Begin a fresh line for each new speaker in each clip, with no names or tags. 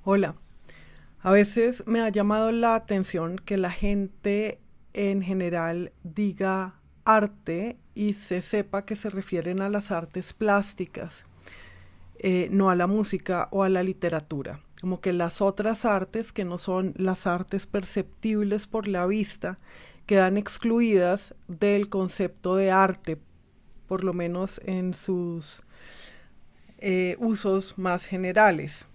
Hola, a veces me ha llamado la atención que la gente en general diga arte y se sepa que se refieren a las artes plásticas, no a la música o a la literatura. Como que las otras artes, que no son las artes perceptibles por la vista, quedan excluidas del concepto de arte, por lo menos en sus usos más generales.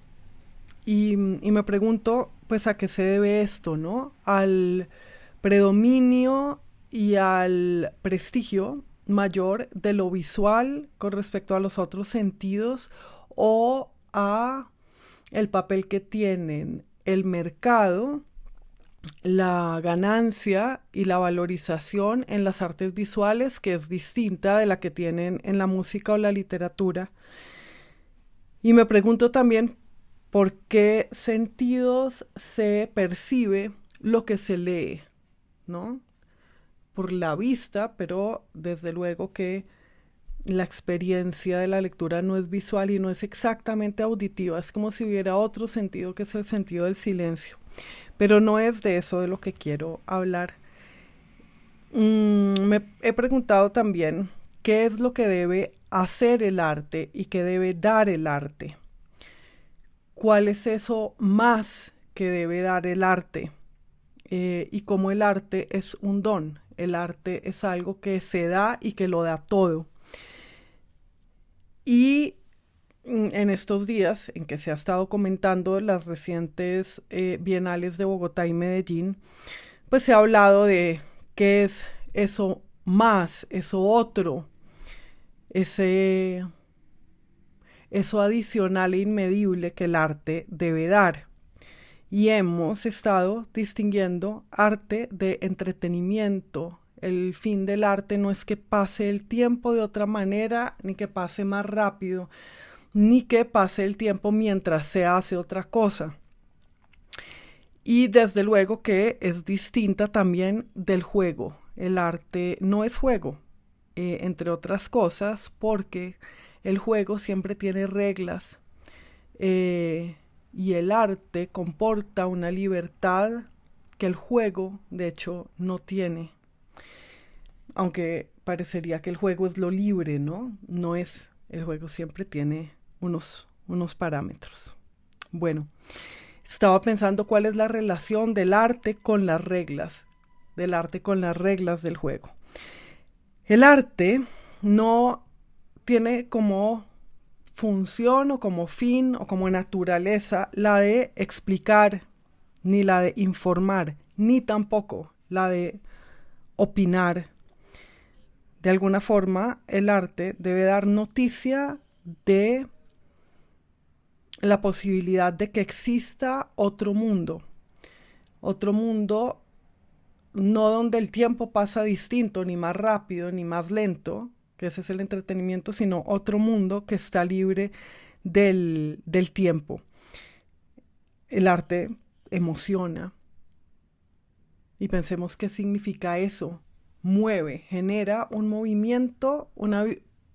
Y me pregunto, pues, a qué se debe esto, ¿no? Al predominio y al prestigio mayor de lo visual con respecto a los otros sentidos o a el papel que tienen el mercado, la ganancia y la valorización en las artes visuales, que es distinta de la que tienen en la música o la literatura. Y me pregunto también por qué sentidos se percibe lo que se lee, ¿no? Por la vista, pero desde luego que la experiencia de la lectura no es visual y no es exactamente auditiva, es como si hubiera otro sentido que es el sentido del silencio. Pero no es de eso de lo que quiero hablar. Me he preguntado también qué es lo que debe hacer el arte y qué debe dar el arte. ¿Cuál es eso más que debe dar el arte? Y cómo el arte es un don. El arte es algo que se da y que lo da todo. Y en estos días en que se ha estado comentando las recientes bienales de Bogotá y Medellín, pues se ha hablado de qué es eso más, eso otro, ese, eso adicional e inmedible que el arte debe dar. Y hemos estado distinguiendo arte de entretenimiento. El fin del arte no es que pase el tiempo de otra manera, ni que pase más rápido, ni que pase el tiempo mientras se hace otra cosa. Y desde luego que es distinta también del juego. El arte no es juego, entre otras cosas, porque el juego siempre tiene reglas. Y el arte comporta una libertad que el juego, de hecho, no tiene. Aunque parecería que el juego es lo libre, ¿no? No es. El juego siempre tiene unos parámetros. Bueno, estaba pensando cuál es la relación del arte con las reglas, del arte con las reglas del juego. El arte no tiene como función o como fin o como naturaleza la de explicar, ni la de informar, ni tampoco la de opinar. De alguna forma, el arte debe dar noticia de la posibilidad de que exista otro mundo no donde el tiempo pasa distinto, ni más rápido, ni más lento, que ese es el entretenimiento, sino otro mundo que está libre del tiempo. El arte emociona y pensemos qué significa eso. Mueve, genera un movimiento, una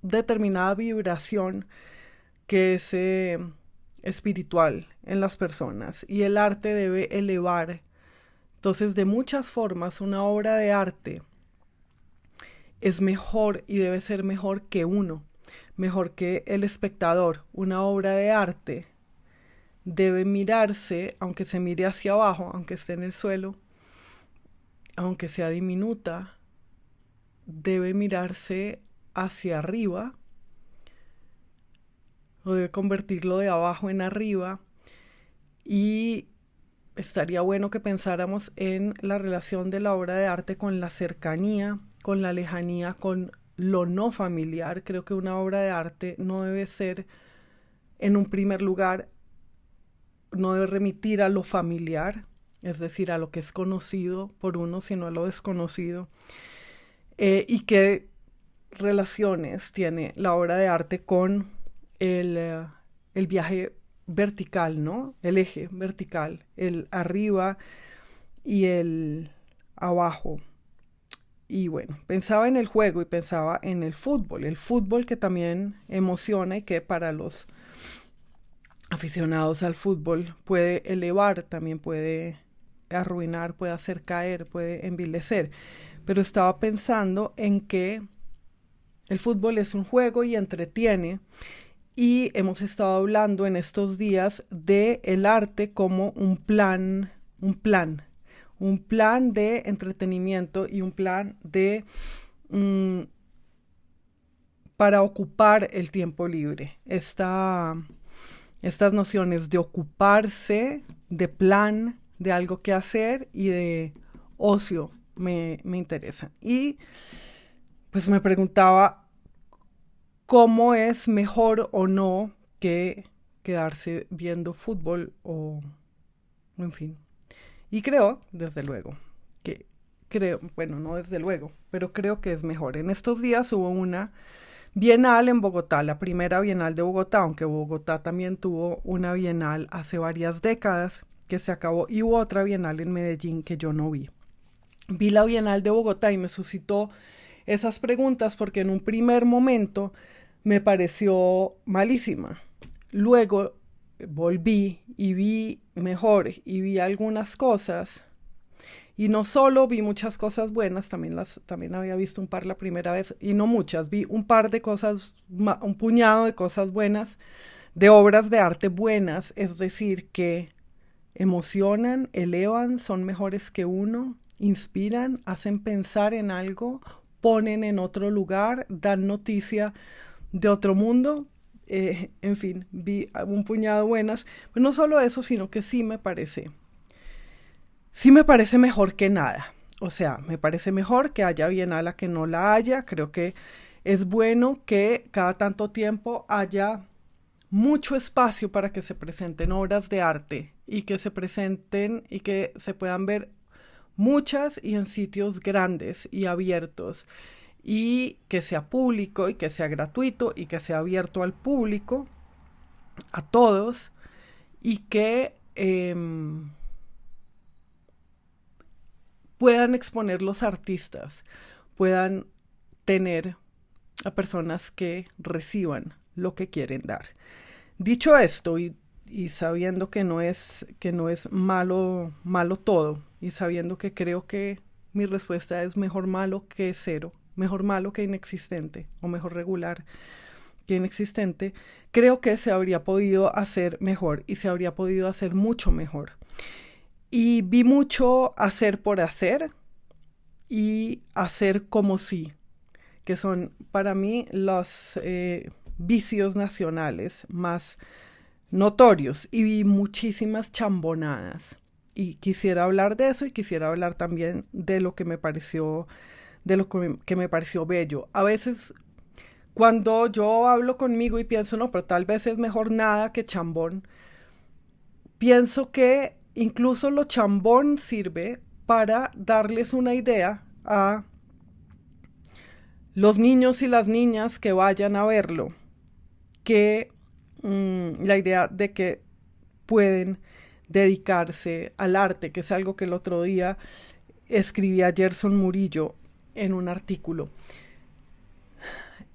determinada vibración que es espiritual en las personas y el arte debe elevar. Entonces, de muchas formas, una obra de arte es mejor y debe ser mejor que uno, mejor que el espectador. Una obra de arte debe mirarse, aunque se mire hacia abajo, aunque esté en el suelo, aunque sea diminuta, debe mirarse hacia arriba o debe convertirlo de abajo en arriba. Y estaría bueno que pensáramos en la relación de la obra de arte con la cercanía, con la lejanía, con lo no familiar. Creo que una obra de arte no debe ser, en un primer lugar, no debe remitir a lo familiar, es decir, a lo que es conocido por uno, sino a lo desconocido. Y qué relaciones tiene la obra de arte con el viaje vertical, ¿no? El eje vertical, el arriba y el abajo. Y bueno, pensaba en el juego y pensaba en el fútbol que también emociona y que para los aficionados al fútbol, puede elevar, también puede arruinar, puede hacer caer, puede envilecer. Pero estaba pensando en que el fútbol es un juego y entretiene, y hemos estado hablando en estos días de el arte como un plan de entretenimiento y un plan de para ocupar el tiempo libre. Estas nociones de ocuparse, de plan, de algo que hacer y de ocio me interesan. Y pues me preguntaba cómo es mejor o no que quedarse viendo fútbol o en fin. Y creo, desde luego, bueno, no desde luego, pero creo que es mejor. En estos días hubo una bienal en Bogotá, la primera bienal de Bogotá, aunque Bogotá también tuvo una bienal hace varias décadas que se acabó, y hubo otra bienal en Medellín que yo no vi. Vi la bienal de Bogotá y me suscitó esas preguntas porque en un primer momento me pareció malísima. Luego volví y vi mejor y vi algunas cosas. Y no solo vi muchas cosas buenas, también había visto un par la primera vez, y no muchas, vi un par de cosas, un puñado de cosas buenas, de obras de arte buenas, es decir, que emocionan, elevan, son mejores que uno, inspiran, hacen pensar en algo, ponen en otro lugar, dan noticia de otro mundo. En fin, vi un puñado buenas, pero no solo eso, sino que sí me parece mejor que nada. O sea, me parece mejor que haya bienal a que no la haya. Creo que es bueno que cada tanto tiempo haya mucho espacio para que se presenten obras de arte y que se presenten y que se puedan ver muchas y en sitios grandes y abiertos, y que sea público y que sea gratuito y que sea abierto al público, a todos, y que puedan exponer los artistas, puedan tener a personas que reciban lo que quieren dar. Dicho esto, y sabiendo que no es malo todo, y sabiendo que creo que mi respuesta es mejor malo que cero, mejor malo que inexistente, o mejor regular que inexistente, creo que se habría podido hacer mejor, y se habría podido hacer mucho mejor. Y vi mucho hacer por hacer y hacer como sí, que son para mí los vicios nacionales más notorios, y vi muchísimas chambonadas. Y quisiera hablar de eso, y quisiera hablar también de lo que me pareció, que me pareció bello. A veces cuando yo hablo conmigo y pienso, no, pero tal vez es mejor nada que chambón, pienso que incluso lo chambón sirve para darles una idea a los niños y las niñas que vayan a verlo, que la idea de que pueden dedicarse al arte, que es algo que el otro día escribía Gerson Murillo en un artículo.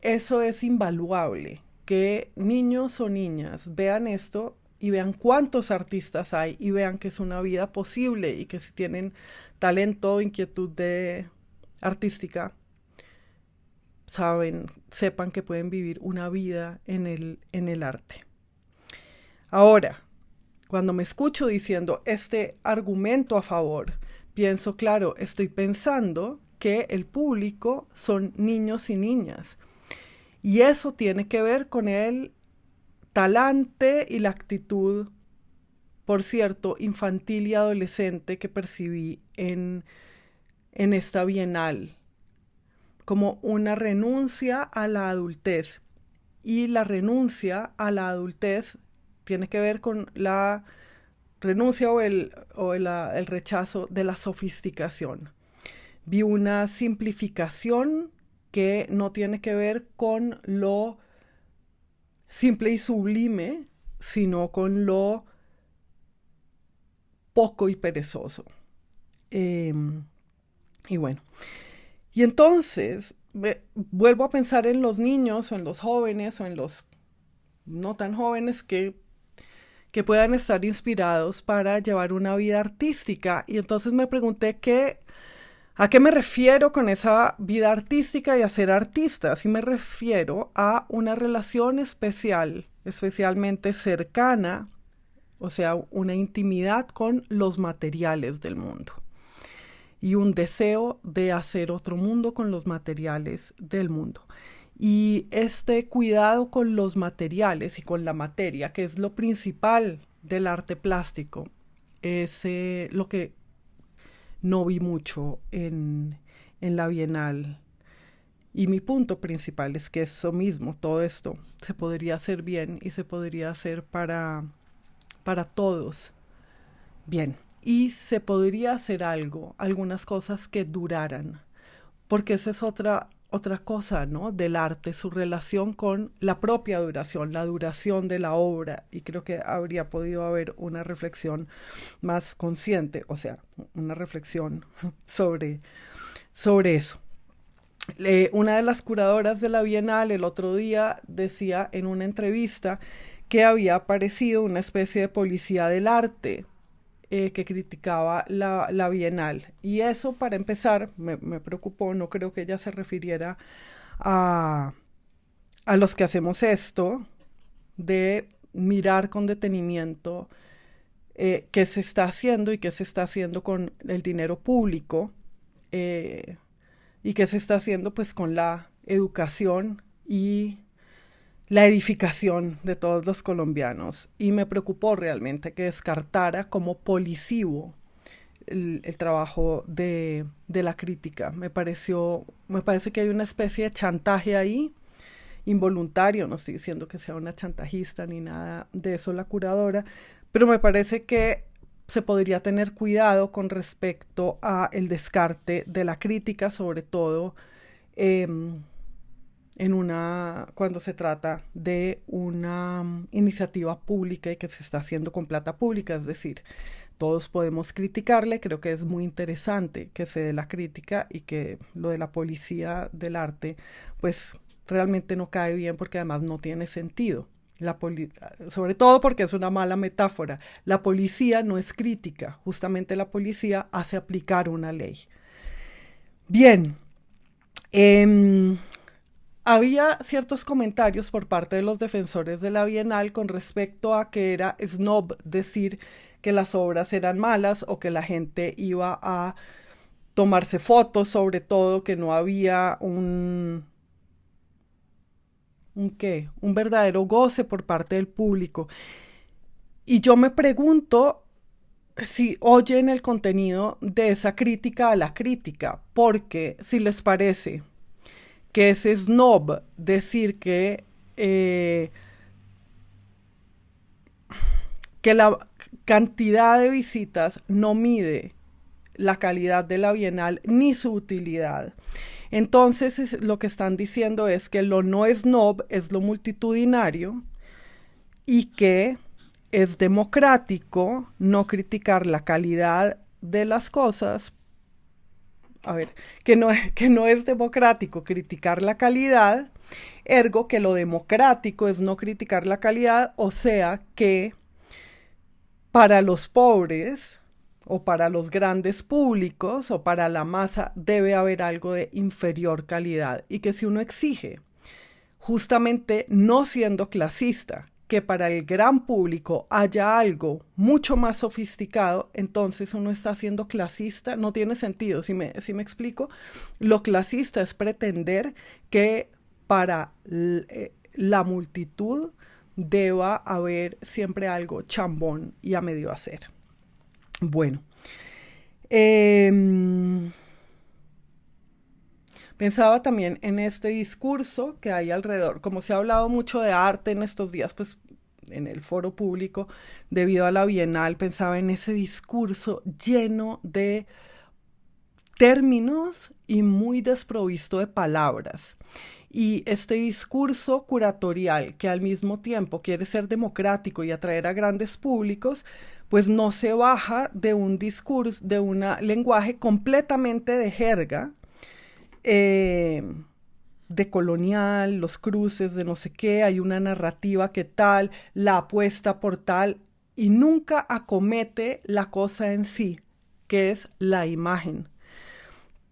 Eso es invaluable, que niños o niñas vean esto y vean cuántos artistas hay, y vean que es una vida posible, y que si tienen talento o inquietud artística, sepan que pueden vivir una vida en el arte. Ahora, cuando me escucho diciendo este argumento a favor, pienso, claro, estoy pensando que el público son niños y niñas. Y eso tiene que ver con el talante y la actitud, por cierto, infantil y adolescente que percibí en esta bienal, como una renuncia a la adultez. Y la renuncia a la adultez tiene que ver con la renuncia o el rechazo de la sofisticación. Vi una simplificación que no tiene que ver con lo simple y sublime, sino con lo poco y perezoso. Y bueno, y entonces vuelvo a pensar en los niños, o en los jóvenes, o en los no tan jóvenes, que que puedan estar inspirados para llevar una vida artística. Y entonces me pregunté ¿a qué me refiero con esa vida artística y a ser artista? Sí me refiero a una relación especial, especialmente cercana, o sea, una intimidad con los materiales del mundo y un deseo de hacer otro mundo con los materiales del mundo. Y este cuidado con los materiales y con la materia, que es lo principal del arte plástico, es lo que no vi mucho en la Bienal. Y mi punto principal es que eso mismo, todo esto, se podría hacer bien y se podría hacer para todos bien. Y se podría hacer algo, algunas cosas que duraran, porque esa es otra cosa, ¿no? Del arte, su relación con la propia duración, la duración de la obra. Y creo que habría podido haber una reflexión más consciente, o sea, una reflexión sobre eso. Una de las curadoras de la Bienal el otro día decía en una entrevista que había aparecido una especie de policía del arte que criticaba la Bienal. Y eso, para empezar, me preocupó. No creo que ella se refiriera a, a los que hacemos esto, de mirar con detenimiento qué se está haciendo y qué se está haciendo con el dinero público y qué se está haciendo pues con la educación y la edificación de todos los colombianos. Y me preocupó realmente que descartara como policivo el trabajo de la crítica. Me parece que hay una especie de chantaje ahí, involuntario. No estoy diciendo que sea una chantajista ni nada de eso la curadora, pero me parece que se podría tener cuidado con respecto a el descarte de la crítica, sobre todo cuando se trata de una iniciativa pública y que se está haciendo con plata pública. Es decir, todos podemos criticarle. Creo que es muy interesante que se dé la crítica, y que lo de la policía del arte pues realmente no cae bien, porque además no tiene sentido. Sobre todo porque es una mala metáfora. La policía no es crítica, justamente la policía hace aplicar una ley. Bien, había ciertos comentarios por parte de los defensores de la Bienal con respecto a que era snob decir que las obras eran malas, o que la gente iba a tomarse fotos, sobre todo que no había un verdadero goce por parte del público. Y yo me pregunto si oyen el contenido de esa crítica a la crítica, porque si les parece que es snob decir que la cantidad de visitas no mide la calidad de la Bienal ni su utilidad, entonces lo que están diciendo es que lo no snob es lo multitudinario, y que es democrático no criticar la calidad de las cosas. A ver, que no es democrático criticar la calidad, ergo que lo democrático es no criticar la calidad, o sea que para los pobres o para los grandes públicos o para la masa debe haber algo de inferior calidad, y que si uno exige, justamente no siendo clasista, que para el gran público haya algo mucho más sofisticado, entonces uno está siendo clasista. No tiene sentido. Si me explico, lo clasista es pretender que para la multitud deba haber siempre algo chambón y a medio hacer. Bueno, pensaba también en este discurso que hay alrededor. Como se ha hablado mucho de arte en estos días, pues en el foro público, debido a la Bienal, pensaba en ese discurso lleno de términos y muy desprovisto de palabras. Y este discurso curatorial, que al mismo tiempo quiere ser democrático y atraer a grandes públicos, pues no se baja de un discurso, de un lenguaje completamente de jerga, de colonial, los cruces de no sé qué, hay una narrativa que tal, la apuesta por tal. y nunca acomete la cosa en sí, que es la imagen.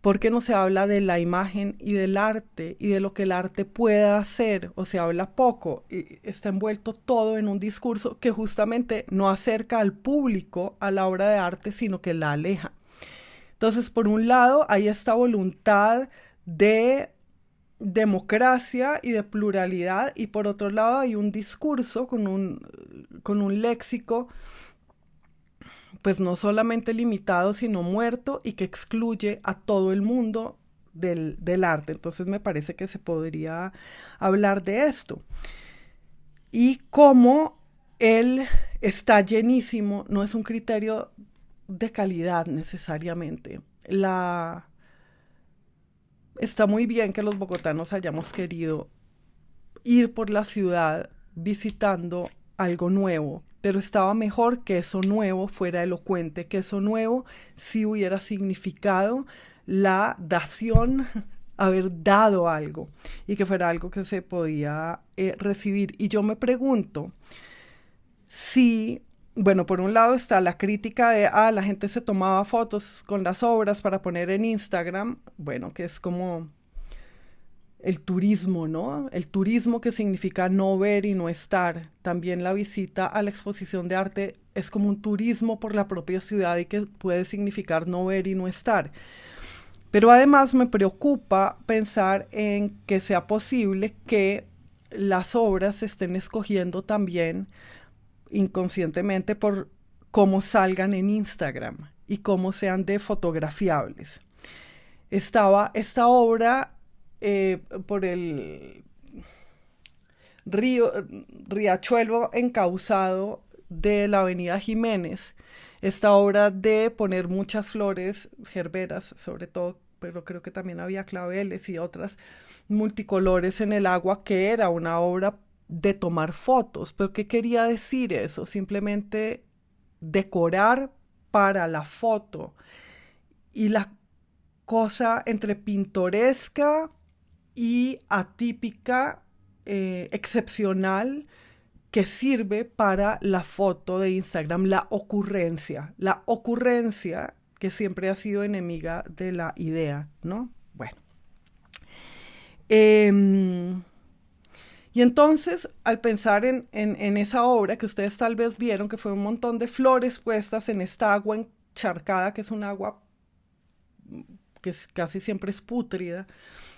¿Por qué no se habla de la imagen y del arte y de lo que el arte pueda hacer? O se habla poco y está envuelto todo en un discurso que justamente no acerca al público a la obra de arte, sino que la aleja. Entonces, por un lado, hay esta voluntad de democracia y de pluralidad, y por otro lado hay un discurso con un léxico pues no solamente limitado, sino muerto y que excluye a todo el mundo del arte. Entonces me parece que se podría hablar de esto. Y cómo él está llenísimo, no es un criterio de calidad necesariamente. Está muy bien que los bogotanos hayamos querido ir por la ciudad visitando algo nuevo, pero estaba mejor que eso nuevo fuera elocuente, que eso nuevo sí hubiera significado la dación, haber dado algo, y que fuera algo que se podía recibir. Y yo me pregunto si, bueno, por un lado está la crítica de, la gente se tomaba fotos con las obras para poner en Instagram, bueno, que es como el turismo, ¿no? El turismo, que significa no ver y no estar. También la visita a la exposición de arte es como un turismo por la propia ciudad y que puede significar no ver y no estar. Pero además me preocupa pensar en que sea posible que las obras se estén escogiendo también inconscientemente por cómo salgan en Instagram y cómo sean de fotografiables. Estaba esta obra por el riachuelo encauzado de la avenida Jiménez, esta obra de poner muchas flores, gerberas sobre todo, pero creo que también había claveles y otras multicolores en el agua, que era una obra de tomar fotos. ¿Pero qué quería decir eso? Simplemente decorar para la foto. Y la cosa entre pintoresca y atípica, excepcional, que sirve para la foto de Instagram, la ocurrencia que siempre ha sido enemiga de la idea, ¿no? Bueno. Y entonces, al pensar en esa obra que ustedes tal vez vieron, que fue un montón de flores puestas en esta agua encharcada, que es un agua que casi siempre es pútrida,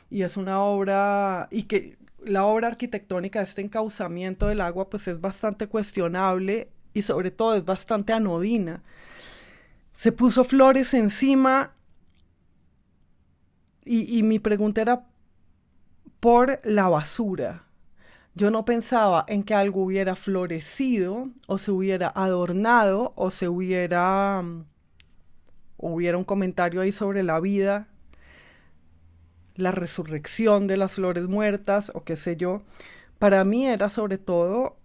y es una obra, y que la obra arquitectónica de este encauzamiento del agua pues es bastante cuestionable y sobre todo es bastante anodina. Se puso flores encima y mi pregunta era por la basura. Yo no pensaba en que algo hubiera florecido o se hubiera adornado o hubiera un comentario ahí sobre la vida, la resurrección de las flores muertas o qué sé yo. Para mí era sobre todo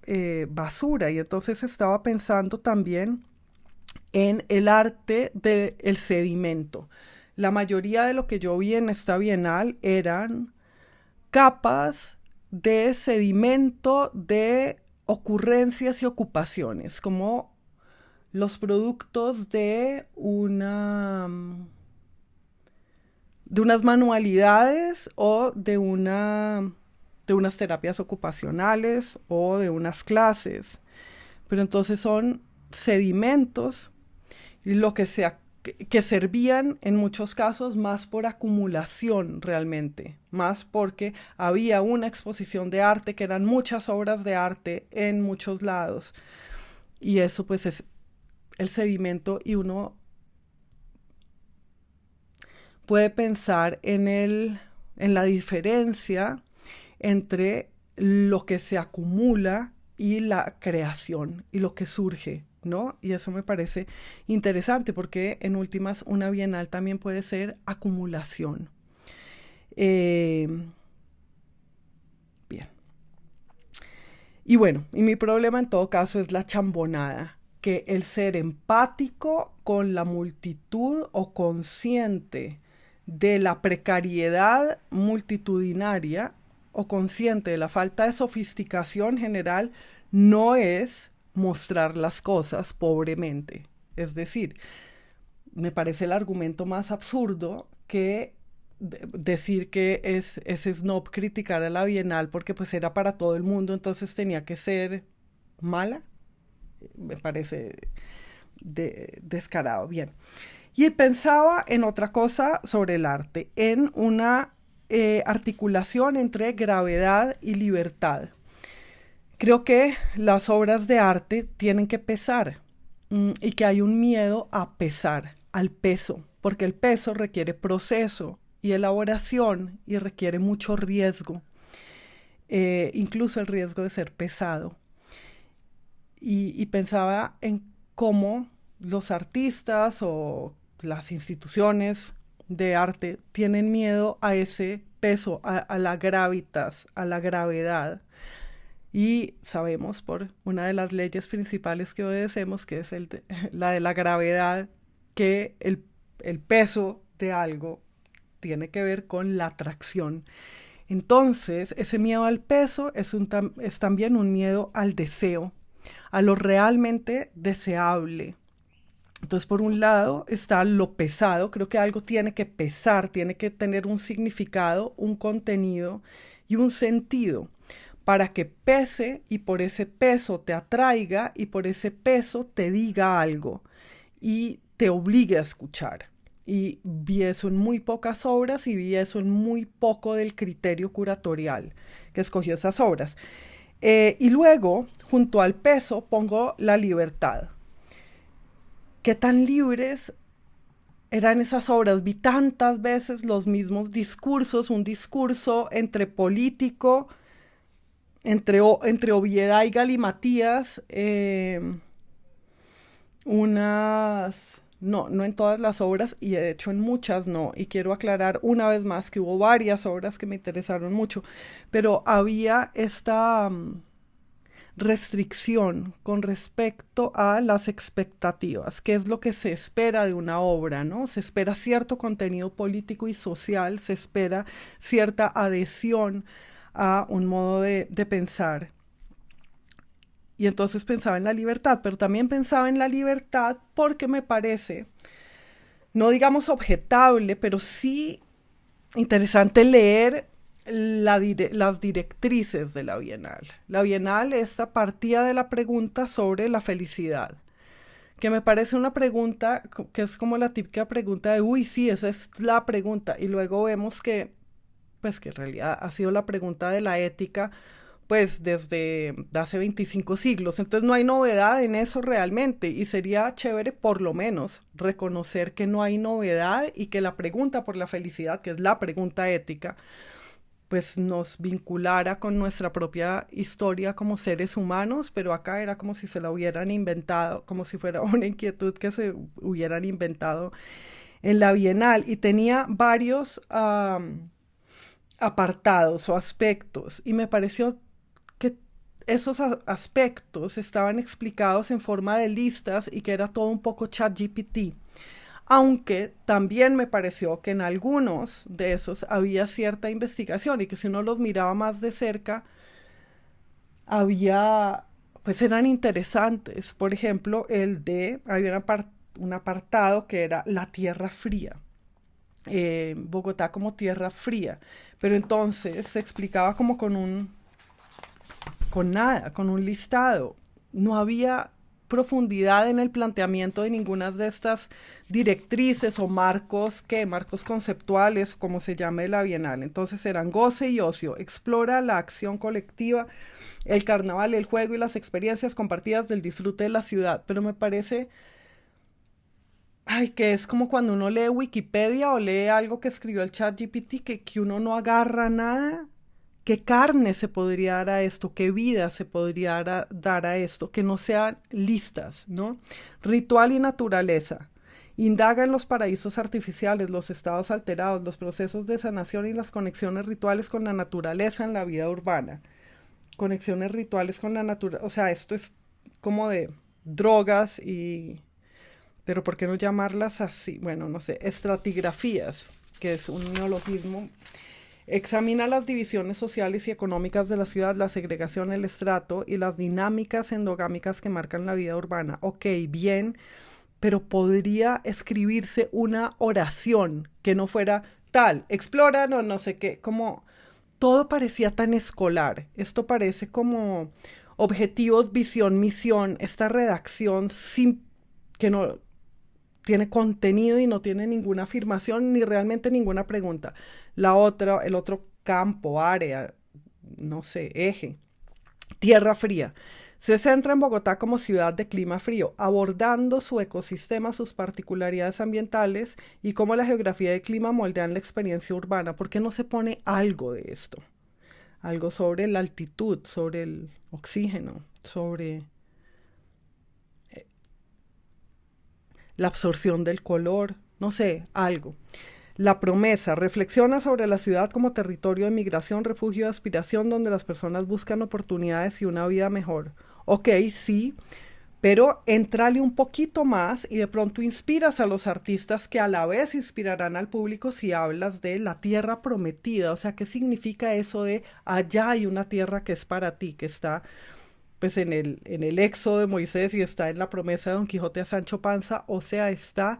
basura, y entonces estaba pensando también en el arte del sedimento. La mayoría de lo que yo vi en esta bienal eran capas de sedimento de ocurrencias y ocupaciones, como los productos de unas manualidades o de unas terapias ocupacionales o de unas clases. Pero entonces son sedimentos, lo que servían en muchos casos más por acumulación realmente, más porque había una exposición de arte, que eran muchas obras de arte en muchos lados. Y eso pues es el sedimento, y uno puede pensar en la diferencia entre lo que se acumula y la creación y lo que surge, ¿no? Y eso me parece interesante porque en últimas una bienal también puede ser acumulación. Bien. Y bueno, y mi problema en todo caso es la chambonada, que el ser empático con la multitud o consciente de la precariedad multitudinaria o consciente de la falta de sofisticación general no es mostrar las cosas pobremente. Es decir, me parece el argumento más absurdo que decir que es snob criticar a la Bienal porque pues era para todo el mundo, entonces tenía que ser mala. Me parece descarado. Bien. Y pensaba en otra cosa sobre el arte, en una articulación entre gravedad y libertad. Creo que las obras de arte tienen que pesar y que hay un miedo a pesar, al peso, porque el peso requiere proceso y elaboración y requiere mucho riesgo, incluso el riesgo de ser pesado. Y pensaba en cómo los artistas o las instituciones de arte tienen miedo a ese peso, a la gravitas, a la gravedad. Y sabemos por una de las leyes principales que obedecemos, que es la de la gravedad, que el peso de algo tiene que ver con la atracción. Entonces, ese miedo al peso es también un miedo al deseo, a lo realmente deseable. Entonces, por un lado está lo pesado, creo que algo tiene que pesar, tiene que tener un significado, un contenido y un sentido para que pese y por ese peso te atraiga y por ese peso te diga algo y te obligue a escuchar. Y vi eso en muy pocas obras y vi eso en muy poco del criterio curatorial que escogió esas obras. Y luego, junto al peso, pongo la libertad. ¿Qué tan libres eran esas obras? Vi tantas veces los mismos discursos, un discurso entre político, entre obviedad y galimatías, no en todas las obras y de hecho en muchas no, y quiero aclarar una vez más que hubo varias obras que me interesaron mucho, pero había esta restricción con respecto a las expectativas, qué es lo que se espera de una obra, ¿no? Se espera cierto contenido político y social, se espera cierta adhesión a un modo de pensar. Y entonces pensaba en la libertad, pero también pensaba en la libertad porque me parece, no digamos objetable, pero sí interesante leer las directrices de la Bienal. La Bienal esta partía de la pregunta sobre la felicidad, que me parece una pregunta que es como la típica pregunta de, uy, sí, esa es la pregunta, y luego vemos que en realidad ha sido la pregunta de la ética, pues desde hace 25 siglos. Entonces no hay novedad en eso realmente y sería chévere por lo menos reconocer que no hay novedad y que la pregunta por la felicidad, que es la pregunta ética, pues nos vinculara con nuestra propia historia como seres humanos, pero acá era como si se la hubieran inventado, como si fuera una inquietud que se hubieran inventado en la Bienal y tenía varios apartados o aspectos y me pareció que esos aspectos estaban explicados en forma de listas y que era todo un poco ChatGPT, aunque también me pareció que en algunos de esos había cierta investigación y que si uno los miraba más de cerca pues eran interesantes. Por ejemplo, había un apartado que era la Tierra Fría. Bogotá como tierra fría, pero entonces se explicaba como con un listado. No había profundidad en el planteamiento de ninguna de estas directrices o marcos conceptuales, como se llame la Bienal. Entonces eran goce y ocio, explora la acción colectiva, el carnaval, el juego y las experiencias compartidas del disfrute de la ciudad. Pero me parece que es como cuando uno lee Wikipedia o lee algo que escribió el ChatGPT, que uno no agarra nada. ¿Qué carne se podría dar a esto? ¿Qué vida se podría dar a esto? Que no sean listas, ¿no? Ritual y naturaleza. Indaga en los paraísos artificiales, los estados alterados, los procesos de sanación y las conexiones rituales con la naturaleza en la vida urbana. Conexiones rituales con la naturaleza. O sea, esto es como de drogas pero ¿por qué no llamarlas así? Bueno, no sé, estratigrafías, que es un neologismo. Examina las divisiones sociales y económicas de la ciudad, la segregación, el estrato y las dinámicas endogámicas que marcan la vida urbana. Ok, bien, pero podría escribirse una oración que no fuera tal, explora, no, no sé qué, como todo parecía tan escolar. Esto parece como objetivos, visión, misión, esta redacción sin que no tiene contenido y no tiene ninguna afirmación ni realmente ninguna pregunta. La otra, el otro campo, área, no sé, eje, tierra fría. Se centra en Bogotá como ciudad de clima frío, abordando su ecosistema, sus particularidades ambientales y cómo la geografía y el clima moldean la experiencia urbana. ¿Por qué no se pone algo de esto? Algo sobre la altitud, sobre el oxígeno, sobre la absorción del color, no sé, algo. La promesa reflexiona sobre la ciudad como territorio de migración, refugio y aspiración donde las personas buscan oportunidades y una vida mejor. Ok, sí, pero entrale un poquito más y de pronto inspiras a los artistas que a la vez inspirarán al público si hablas de la tierra prometida. O sea, ¿qué significa eso de allá hay una tierra que es para ti, que está pues en el éxodo de Moisés y está en la promesa de Don Quijote a Sancho Panza? O sea, está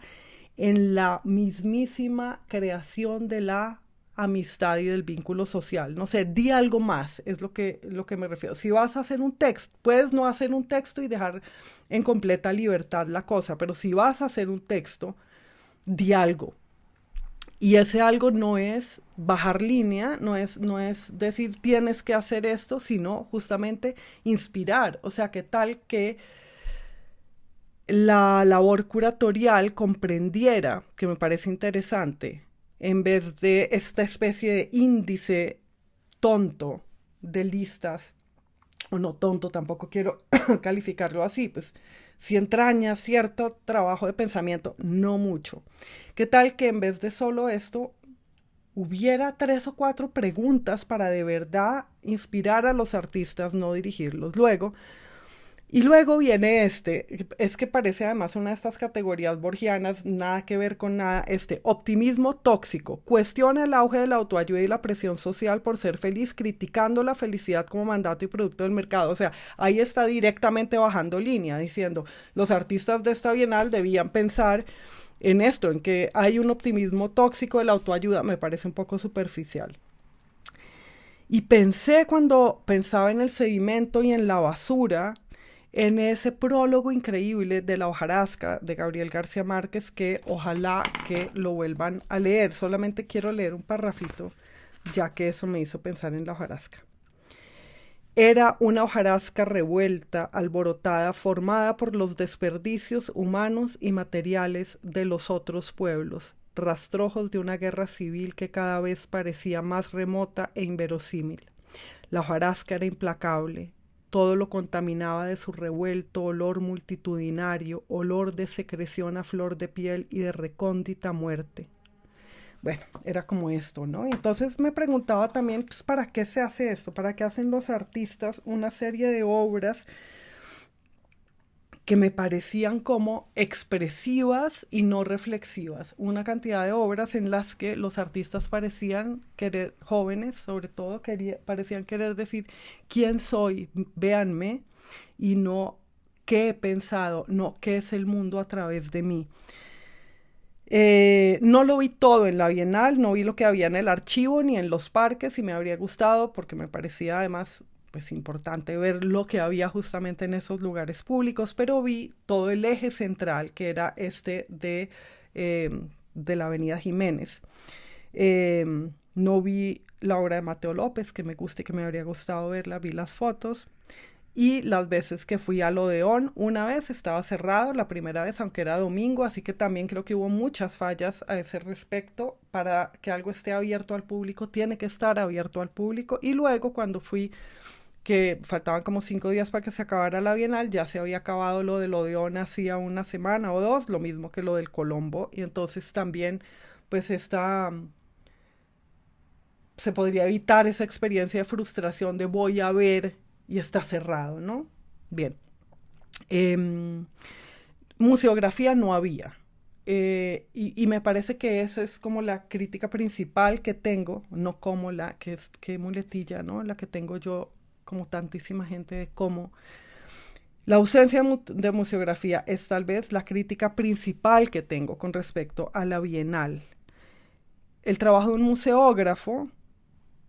en la mismísima creación de la amistad y del vínculo social. No sé, di algo más, es lo que me refiero. Si vas a hacer un texto, puedes no hacer un texto y dejar en completa libertad la cosa, pero si vas a hacer un texto, di algo. Y ese algo no es bajar línea, no es decir tienes que hacer esto, sino justamente inspirar. O sea, ¿qué tal que la labor curatorial comprendiera, que me parece interesante, en vez de esta especie de índice tonto de listas, o no tonto, tampoco quiero calificarlo así, pues si entraña cierto trabajo de pensamiento, no mucho. ¿Qué tal que en vez de solo esto hubiera 3 o 4 preguntas para de verdad inspirar a los artistas, no dirigirlos luego? Y luego viene es que parece además una de estas categorías borgianas, nada que ver con nada, optimismo tóxico, cuestiona el auge de la autoayuda y la presión social por ser feliz, criticando la felicidad como mandato y producto del mercado. O sea, ahí está directamente bajando línea, diciendo, los artistas de esta bienal debían pensar en esto, en que hay un optimismo tóxico de la autoayuda, me parece un poco superficial. Y pensé cuando pensaba en el sedimento y en la basura, en ese prólogo increíble de La hojarasca de Gabriel García Márquez, que ojalá que lo vuelvan a leer. Solamente quiero leer un parrafito, ya que eso me hizo pensar en La hojarasca. Era una hojarasca revuelta, alborotada, formada por los desperdicios humanos y materiales de los otros pueblos, rastrojos de una guerra civil que cada vez parecía más remota e inverosímil. La hojarasca era implacable. Todo lo contaminaba de su revuelto olor multitudinario, olor de secreción a flor de piel y de recóndita muerte. Bueno, era como esto, ¿no? Y entonces me preguntaba también, pues, ¿para qué se hace esto? ¿Para qué hacen los artistas una serie de obras que me parecían como expresivas y no reflexivas? Una cantidad de obras en las que los artistas parecían querer, jóvenes sobre todo, parecían querer decir quién soy, véanme, y no qué he pensado, no qué es el mundo a través de mí. No lo vi todo en la Bienal, no vi lo que había en el archivo ni en los parques y me habría gustado porque me parecía además pues importante ver lo que había justamente en esos lugares públicos, pero vi todo el eje central que era de la Avenida Jiménez. No vi la obra de Mateo López, que me gusta y que me habría gustado verla, vi las fotos. Y las veces que fui al Odeón, una vez estaba cerrado, la primera vez, aunque era domingo, así que también creo que hubo muchas fallas a ese respecto. Para que algo esté abierto al público, tiene que estar abierto al público. Y luego cuando fui, que faltaban como 5 días para que se acabara la Bienal, ya se había acabado lo del Odeón hacía una semana o 2, lo mismo que lo del Colombo. Y entonces también, pues se podría evitar esa experiencia de frustración de voy a ver y está cerrado, ¿no? Bien. Museografía no había. y me parece que esa es como la crítica principal que tengo, no como la que es que muletilla, ¿no? La que tengo yo, como tantísima gente, de cómo la ausencia de museografía es tal vez la crítica principal que tengo con respecto a la Bienal. El trabajo de un museógrafo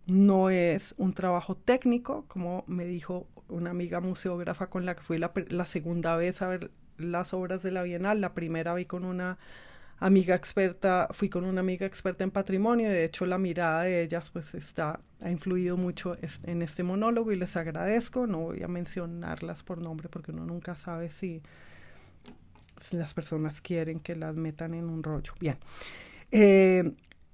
no es un trabajo técnico, como me dijo una amiga museógrafa con la que fui la segunda vez a ver las obras de la Bienal. La primera fui con una amiga experta en patrimonio, y de hecho la mirada de ellas pues ha influido mucho en este monólogo, y les agradezco. No voy a mencionarlas por nombre porque uno nunca sabe si las personas quieren que las metan en un rollo. Bien.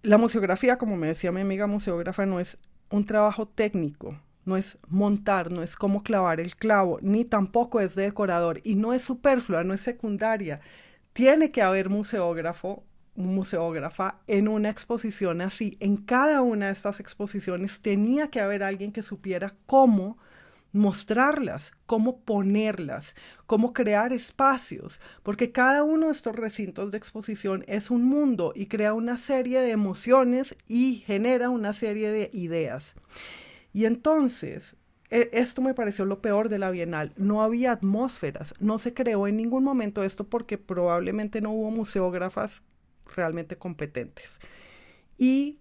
La museografía, como me decía mi amiga museógrafa, no es un trabajo técnico, no es montar, no es cómo clavar el clavo, ni tampoco es de decorador, y no es superflua, no es secundaria. Tiene que haber museógrafa en una exposición así. En cada una de estas exposiciones tenía que haber alguien que supiera cómo mostrarlas, cómo ponerlas, cómo crear espacios, porque cada uno de estos recintos de exposición es un mundo y crea una serie de emociones y genera una serie de ideas. Y entonces, esto me pareció lo peor de la Bienal. No había atmósferas, no se creó en ningún momento esto porque probablemente no hubo museógrafas realmente competentes. Y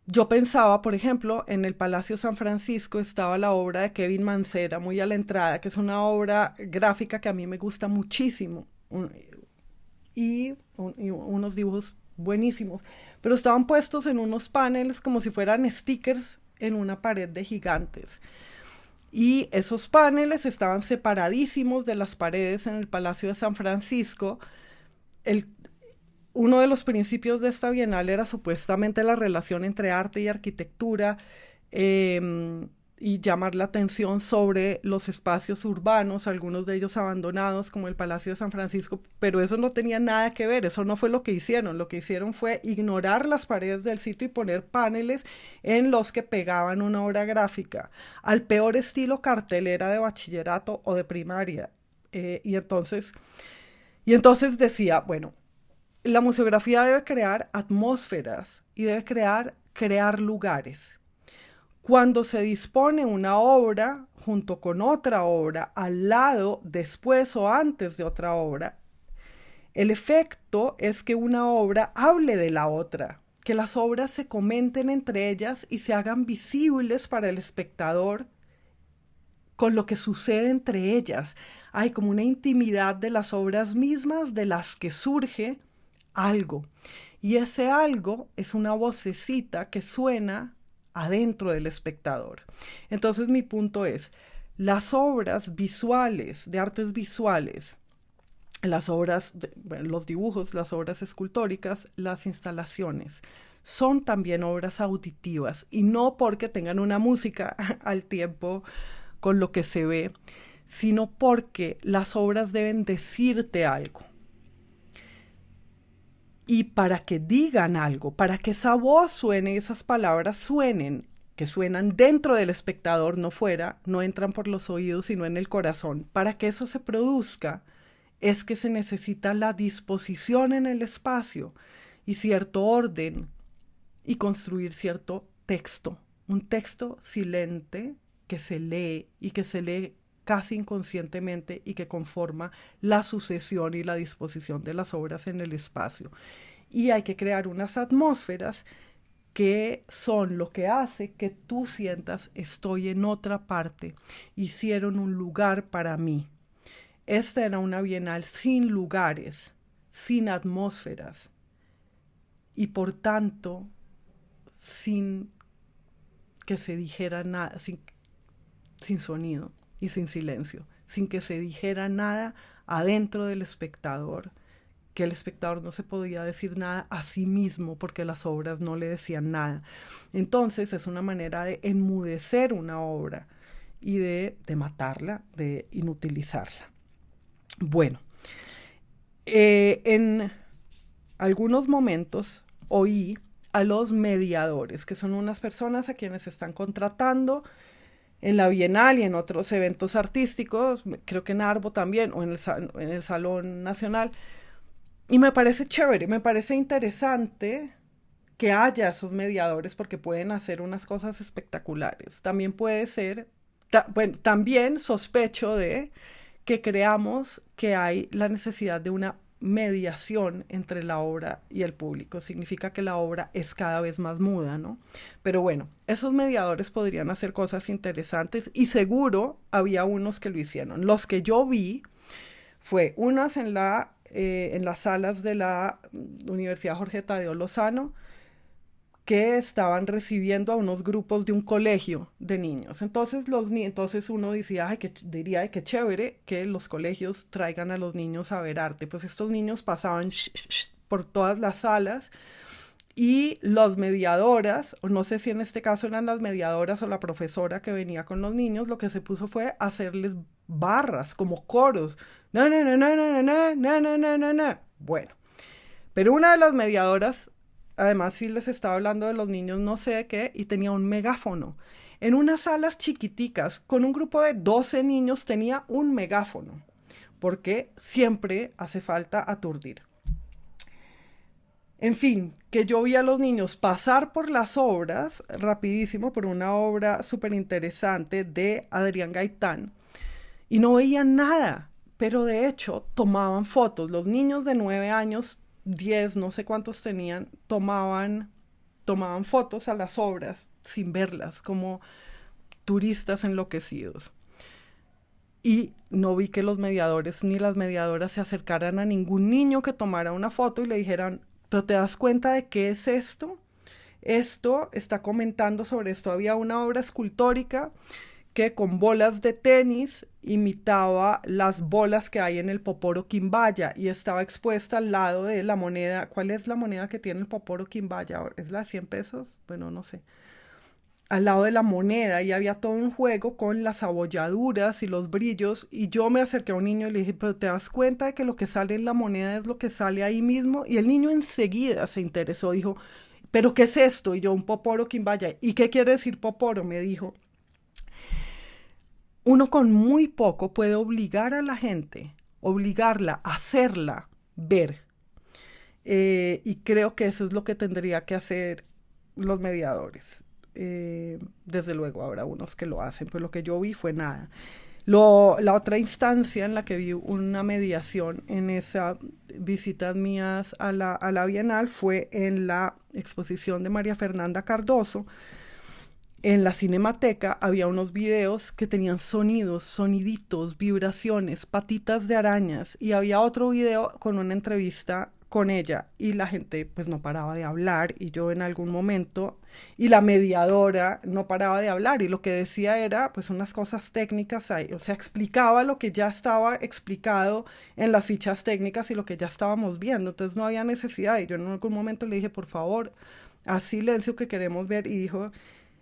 yo pensaba, por ejemplo, en el Palacio San Francisco estaba la obra de Kevin Mancera, muy a la entrada, que es una obra gráfica que a mí me gusta muchísimo, y unos dibujos buenísimos, pero estaban puestos en unos paneles como si fueran stickers en una pared de gigantes. Y esos paneles estaban separadísimos de las paredes en el Palacio de San Francisco. Uno de los principios de esta bienal era supuestamente la relación entre arte y arquitectura, y llamar la atención sobre los espacios urbanos, algunos de ellos abandonados como el Palacio de San Francisco, pero eso no tenía nada que ver, eso no fue lo que hicieron. Lo que hicieron fue ignorar las paredes del sitio y poner paneles en los que pegaban una obra gráfica, al peor estilo cartelera de bachillerato o de primaria. Y entonces decía, bueno, la museografía debe crear atmósferas y debe crear lugares. Cuando se dispone una obra junto con otra obra, al lado, después o antes de otra obra, el efecto es que una obra hable de la otra, que las obras se comenten entre ellas y se hagan visibles para el espectador con lo que sucede entre ellas. Hay como una intimidad de las obras mismas de las que surge algo. Y ese algo es una vocecita que suena adentro del espectador. Entonces mi punto es, las obras visuales, de artes visuales, los dibujos, las obras escultóricas, las instalaciones, son también obras auditivas, y no porque tengan una música al tiempo con lo que se ve, sino porque las obras deben decirte algo. Y para que digan algo, para que esa voz suene, esas palabras suenen, que suenan dentro del espectador, no fuera, no entran por los oídos, sino en el corazón. Para que eso se produzca, es que se necesita la disposición en el espacio y cierto orden, y construir cierto texto, un texto silente que se lee y que se lee casi inconscientemente y que conforma la sucesión y la disposición de las obras en el espacio. Y hay que crear unas atmósferas que son lo que hace que tú sientas estoy en otra parte, hicieron un lugar para mí. Esta era una bienal sin lugares, sin atmósferas y por tanto sin que se dijera nada, sin sonido y sin silencio, sin que se dijera nada adentro del espectador, que el espectador no se podía decir nada a sí mismo porque las obras no le decían nada. Entonces es una manera de enmudecer una obra y de matarla, de inutilizarla. Bueno, en algunos momentos oí a los mediadores, que son unas personas a quienes están contratando en la Bienal y en otros eventos artísticos, creo que en Arbo también, o en el Salón Nacional. Y me parece chévere, me parece interesante que haya esos mediadores porque pueden hacer unas cosas espectaculares. También puede ser, bueno, también sospecho de que creamos que hay la necesidad de una mediación entre la obra y el público. Significa que la obra es cada vez más muda, ¿no? Pero bueno, esos mediadores podrían hacer cosas interesantes y seguro había unos que lo hicieron. Los que yo vi fue unas en las salas de la Universidad Jorge Tadeo Lozano, que estaban recibiendo a unos grupos de un colegio de niños. Entonces, entonces uno decía, ay, diría, ay, qué chévere que los colegios traigan a los niños a ver arte. Pues estos niños pasaban por todas las salas y las mediadoras, o no sé si en este caso eran las mediadoras o la profesora que venía con los niños, lo que se puso fue hacerles barras, como coros. No, no, no, no, no, no, no, no, no, no, no, no. Bueno, pero una de las mediadoras, además sí les estaba hablando de los niños no sé de qué, y tenía un megáfono. En unas salas chiquiticas, con un grupo de 12 niños, tenía un megáfono, porque siempre hace falta aturdir. En fin, que yo vi a los niños pasar por las obras, rapidísimo, por una obra súper interesante de Adrián Gaitán, y no veían nada, pero de hecho tomaban fotos. Los niños de 9 años, 10, no sé cuántos tenían, tomaban fotos a las obras sin verlas, como turistas enloquecidos. Y no vi que los mediadores ni las mediadoras se acercaran a ningún niño que tomara una foto y le dijeran, ¿pero te das cuenta de qué es esto? Esto está comentando sobre esto. Había una obra escultórica que con bolas de tenis imitaba las bolas que hay en el Poporo Quimbaya y estaba expuesta al lado de la moneda. ¿Cuál es la moneda que tiene el Poporo Quimbaya? ¿Es la de 100 pesos? Bueno, no sé. Al lado de la moneda y había todo un juego con las abolladuras y los brillos y yo me acerqué a un niño y le dije, pero ¿te das cuenta de que lo que sale en la moneda es lo que sale ahí mismo? Y el niño enseguida se interesó, dijo, ¿pero qué es esto? Y yo, un Poporo Quimbaya. ¿Y qué quiere decir Poporo? Me dijo. Uno con muy poco puede obligar a la gente, obligarla, hacerla ver. Y creo que eso es lo que tendría que hacer los mediadores. Desde luego habrá unos que lo hacen, pero lo que yo vi fue nada. La otra instancia en la que vi una mediación en esas visitas mías a la Bienal fue en la exposición de María Fernanda Cardoso. En la Cinemateca había unos videos que tenían sonidos, soniditos, vibraciones, patitas de arañas y había otro video con una entrevista con ella y la gente pues no paraba de hablar y yo en algún momento y la mediadora no paraba de hablar y lo que decía era pues unas cosas técnicas ahí, o sea, explicaba lo que ya estaba explicado en las fichas técnicas y lo que ya estábamos viendo, entonces no había necesidad y yo en algún momento le dije por favor, haz silencio que queremos ver y dijo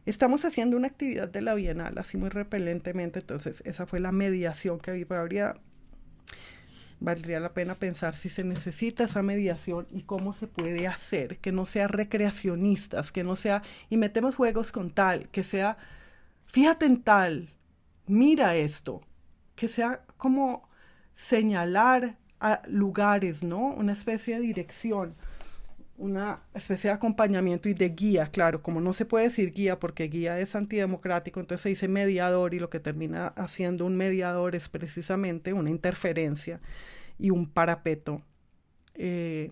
estamos haciendo una actividad de la Bienal, así muy repelentemente, entonces esa fue la mediación que vi, pero valdría la pena pensar si se necesita esa mediación y cómo se puede hacer, que no sea recreacionistas, que no sea, y metemos juegos con tal, que sea, fíjate en tal, mira esto, que sea como señalar a lugares, ¿no? Una especie de dirección. Una especie de acompañamiento y de guía, claro, como no se puede decir guía porque guía es antidemocrático, entonces se dice mediador y lo que termina haciendo un mediador es precisamente una interferencia y un parapeto que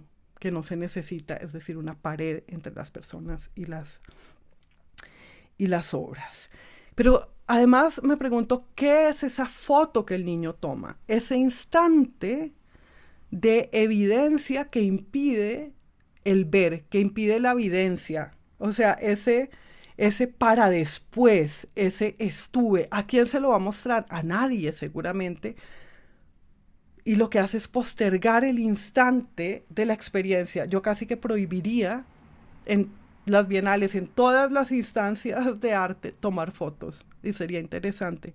no se necesita, es decir, una pared entre las personas y las obras. Pero además me pregunto, ¿qué es esa foto que el niño toma? Ese instante de evidencia que impide el ver, que impide la evidencia. O sea, ese para después, ese estuve, ¿a quién se lo va a mostrar? A nadie seguramente. Y lo que hace es postergar el instante de la experiencia. Yo casi que prohibiría en las bienales, en todas las instancias de arte, tomar fotos. Y sería interesante.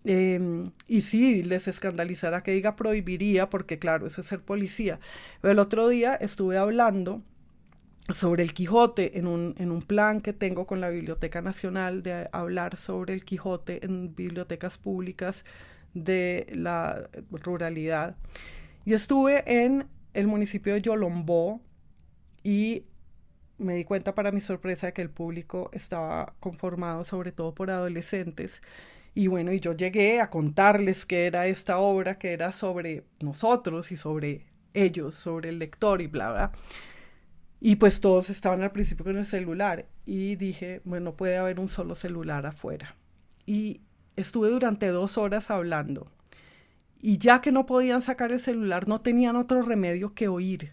Y sí, les escandalizará que diga prohibiría, porque claro, eso es ser policía. Pero el otro día estuve hablando sobre el Quijote en un plan que tengo con la Biblioteca Nacional de hablar sobre el Quijote en bibliotecas públicas de la ruralidad. Y estuve en el municipio de Yolombó y me di cuenta para mi sorpresa de que el público estaba conformado sobre todo por adolescentes. Y bueno, y yo llegué a contarles qué era esta obra, que era sobre nosotros y sobre ellos, sobre el lector y bla, bla. Y pues todos estaban al principio con el celular y dije, bueno, puede haber un solo celular afuera. Y estuve durante 2 horas hablando. Y ya que no podían sacar el celular, no tenían otro remedio que oír.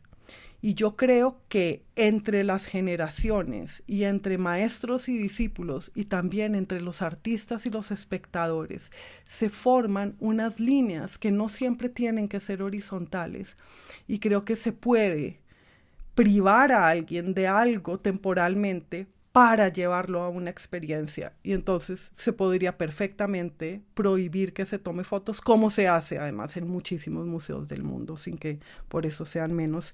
Y yo creo que entre las generaciones y entre maestros y discípulos y también entre los artistas y los espectadores se forman unas líneas que no siempre tienen que ser horizontales. Y creo que se puede privar a alguien de algo temporalmente para llevarlo a una experiencia. Y entonces se podría perfectamente prohibir que se tome fotos, como se hace además en muchísimos museos del mundo, sin que por eso sean menos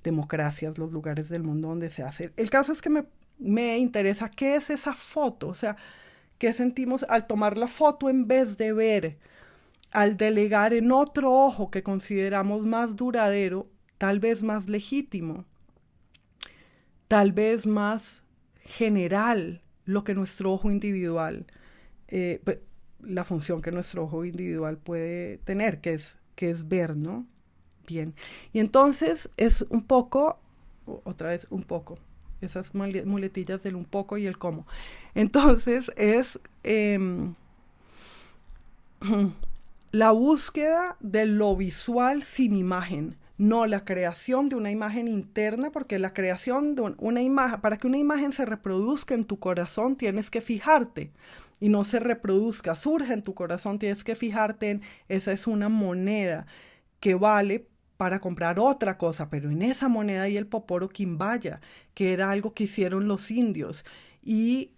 democracias los lugares del mundo donde se hace. El caso es que me interesa qué es esa foto, o sea, qué sentimos al tomar la foto en vez de ver, al delegar en otro ojo que consideramos más duradero, tal vez más legítimo, tal vez más general lo que nuestro ojo individual, la función que nuestro ojo individual puede tener, que es ver, ¿no? Bien. Y entonces es un poco, otra vez un poco, esas muletillas del un poco y el cómo. Entonces es la búsqueda de lo visual sin imagen, no la creación de una imagen interna, porque la creación de una imagen, para que una imagen se reproduzca en tu corazón, tienes que fijarte y no se reproduzca, surge en tu corazón, tienes que fijarte en esa es una moneda que vale para comprar otra cosa, pero en esa moneda hay el poporo quimbaya, que era algo que hicieron los indios y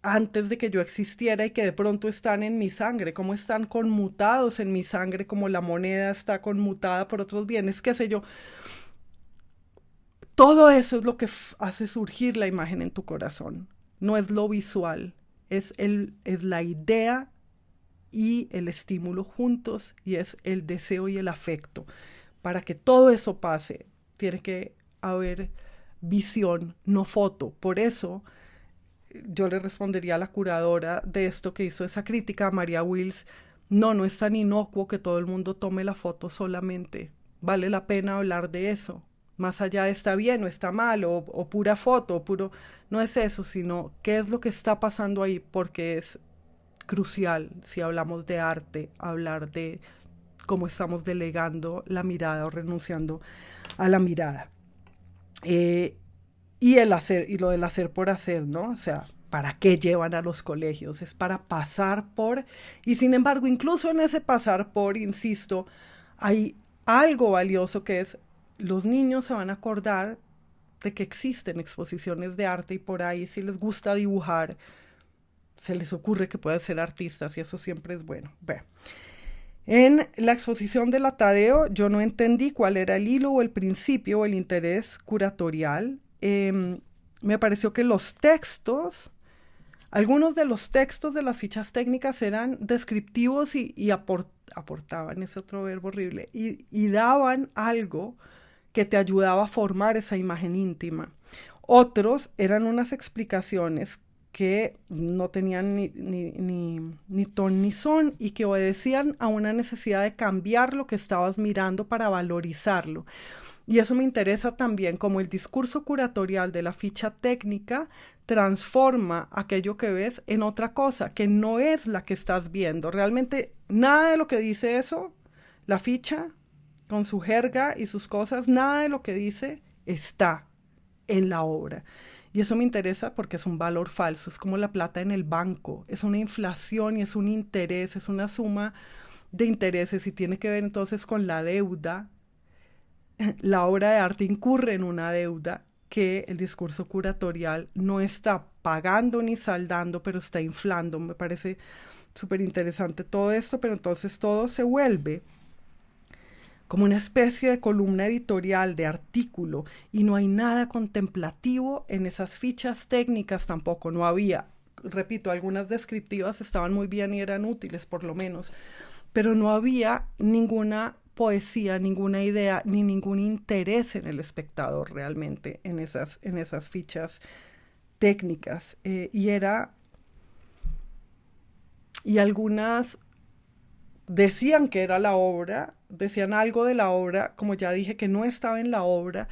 antes de que yo existiera y que de pronto están en mi sangre, como están conmutados en mi sangre, como la moneda está conmutada por otros bienes, qué sé yo. Todo eso es lo que hace surgir la imagen en tu corazón. No es lo visual, es la idea y el estímulo juntos y es el deseo y el afecto. Para que todo eso pase, tiene que haber visión, no foto. Por eso yo le respondería a la curadora de esto que hizo esa crítica, a María Wills, no es tan inocuo que todo el mundo tome la foto solamente. Vale la pena hablar de eso. Más allá de está bien o está mal, o pura foto, o puro... No es eso, sino qué es lo que está pasando ahí, porque es crucial, si hablamos de arte, hablar de cómo estamos delegando la mirada o renunciando a la mirada. Y el hacer, y lo del hacer por hacer, ¿no? O sea, ¿para qué llevan a los colegios? Es para pasar por, y sin embargo, incluso en ese pasar por, insisto, hay algo valioso que es, los niños se van a acordar de que existen exposiciones de arte y por ahí, si les gusta dibujar, se les ocurre que pueden ser artistas y eso siempre es bueno. Bueno. En la exposición de la Tadeo yo no entendí cuál era el hilo o el principio o el interés curatorial. Me pareció que los textos, algunos de los textos de las fichas técnicas eran descriptivos y aportaban, ese otro verbo horrible, y daban algo que te ayudaba a formar esa imagen íntima. Otros eran unas explicaciones que no tenían ni ton ni son y que obedecían a una necesidad de cambiar lo que estabas mirando para valorizarlo. Y eso me interesa también, como el discurso curatorial de la ficha técnica transforma aquello que ves en otra cosa, que no es la que estás viendo. Realmente nada de lo que dice eso, la ficha, con su jerga y sus cosas, nada de lo que dice está en la obra. Y eso me interesa porque es un valor falso, es como la plata en el banco, es una inflación y es un interés, es una suma de intereses y tiene que ver entonces con la deuda. La obra de arte incurre en una deuda que el discurso curatorial no está pagando ni saldando, pero está inflando. Me parece súper interesante todo esto, pero entonces todo se vuelve como una especie de columna editorial, de artículo, y no hay nada contemplativo en esas fichas técnicas tampoco, no había. Repito, algunas descriptivas estaban muy bien y eran útiles por lo menos, pero no había ninguna poesía, ninguna idea, ni ningún interés en el espectador realmente en esas fichas técnicas. Y algunas decían que era la obra, decían algo de la obra, como ya dije, que no estaba en la obra.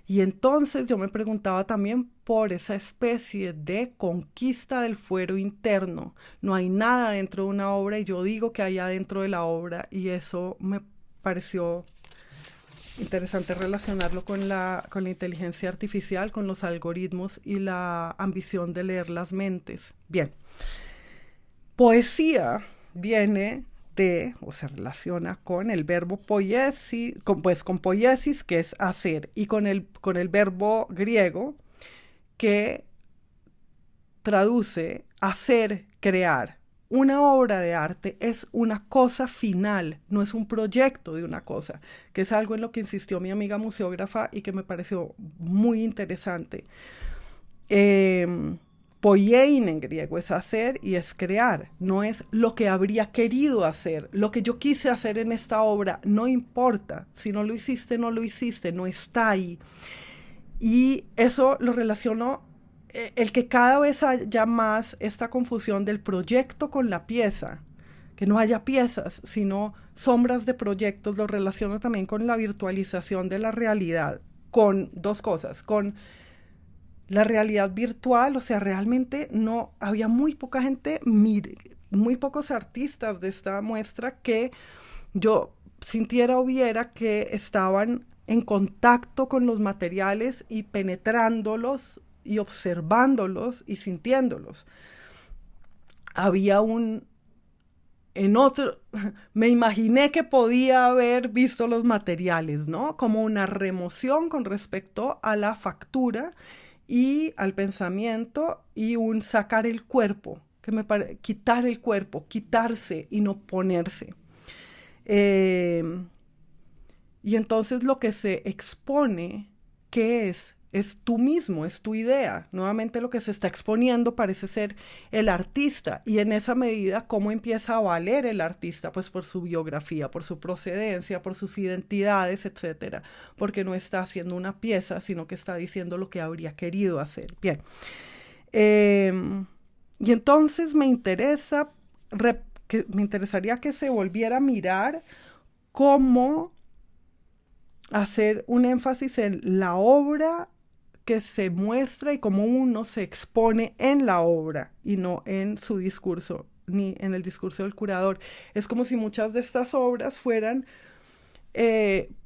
Y entonces yo me preguntaba también por esa especie de conquista del fuero interno. No hay nada dentro de una obra y yo digo que hay adentro de la obra, y eso me pareció interesante relacionarlo con la inteligencia artificial, con los algoritmos y la ambición de leer las mentes. Bien, poesía viene de, o se relaciona con el verbo poiesis, con poiesis, que es hacer, y con el verbo griego que traduce hacer, crear. Una obra de arte es una cosa final, no es un proyecto de una cosa, que es algo en lo que insistió mi amiga museógrafa y que me pareció muy interesante. Poiein en griego es hacer y es crear, no es lo que habría querido hacer, lo que yo quise hacer en esta obra, no importa, si no lo hiciste, no lo hiciste, no está ahí. Y eso lo relaciono, el que cada vez haya más esta confusión del proyecto con la pieza, que no haya piezas, sino sombras de proyectos, lo relaciono también con la virtualización de la realidad, con dos cosas, con la realidad virtual, o sea, realmente no, había muy poca gente, muy pocos artistas de esta muestra que yo sintiera o viera que estaban en contacto con los materiales y penetrándolos y observándolos y sintiéndolos. Había me imaginé que podía haber visto los materiales, ¿no? Como una remoción con respecto a la factura y al pensamiento, y un sacar el cuerpo, quitar el cuerpo, quitarse y no ponerse. Y entonces lo que se expone, ¿qué es? Es tú mismo, es tu idea. Nuevamente lo que se está exponiendo parece ser el artista, y en esa medida, ¿cómo empieza a valer el artista? Pues por su biografía, por su procedencia, por sus identidades, etcétera, porque no está haciendo una pieza, sino que está diciendo lo que habría querido hacer. Bien. Y entonces me interesaría que se volviera a mirar cómo hacer un énfasis en la obra que se muestra y cómo uno se expone en la obra y no en su discurso, ni en el discurso del curador. Es como si muchas de estas obras fueran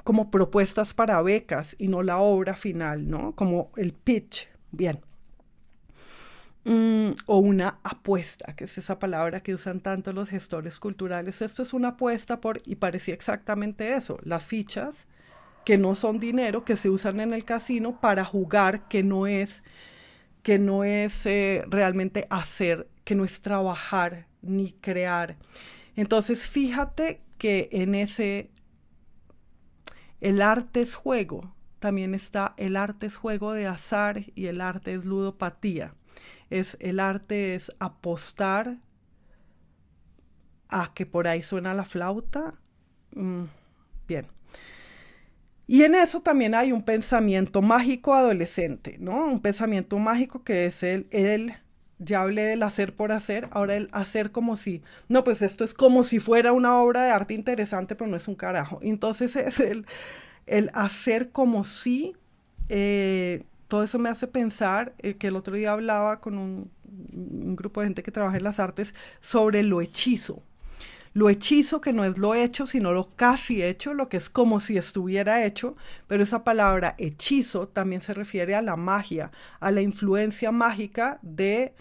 como propuestas para becas y no la obra final, ¿no? Como el pitch, bien. O una apuesta, que es esa palabra que usan tanto los gestores culturales. Esto es una apuesta y parecía exactamente eso, las fichas que no son dinero, que se usan en el casino para jugar, que no es realmente hacer, que no es trabajar ni crear. Entonces fíjate que el arte es juego, también está el arte es juego de azar y el arte es ludopatía. El arte es apostar a que por ahí suena la flauta. Bien. Y en eso también hay un pensamiento mágico adolescente, ¿no? Un pensamiento mágico que es ya hablé del hacer por hacer, ahora el hacer como si, no, pues esto es como si fuera una obra de arte interesante, pero no es un carajo. Entonces es el hacer como si, todo eso me hace pensar que el otro día hablaba con un grupo de gente que trabaja en las artes sobre lo hechizo. Lo hechizo, que no es lo hecho, sino lo casi hecho, lo que es como si estuviera hecho, pero esa palabra hechizo también se refiere a la magia, a la influencia mágica de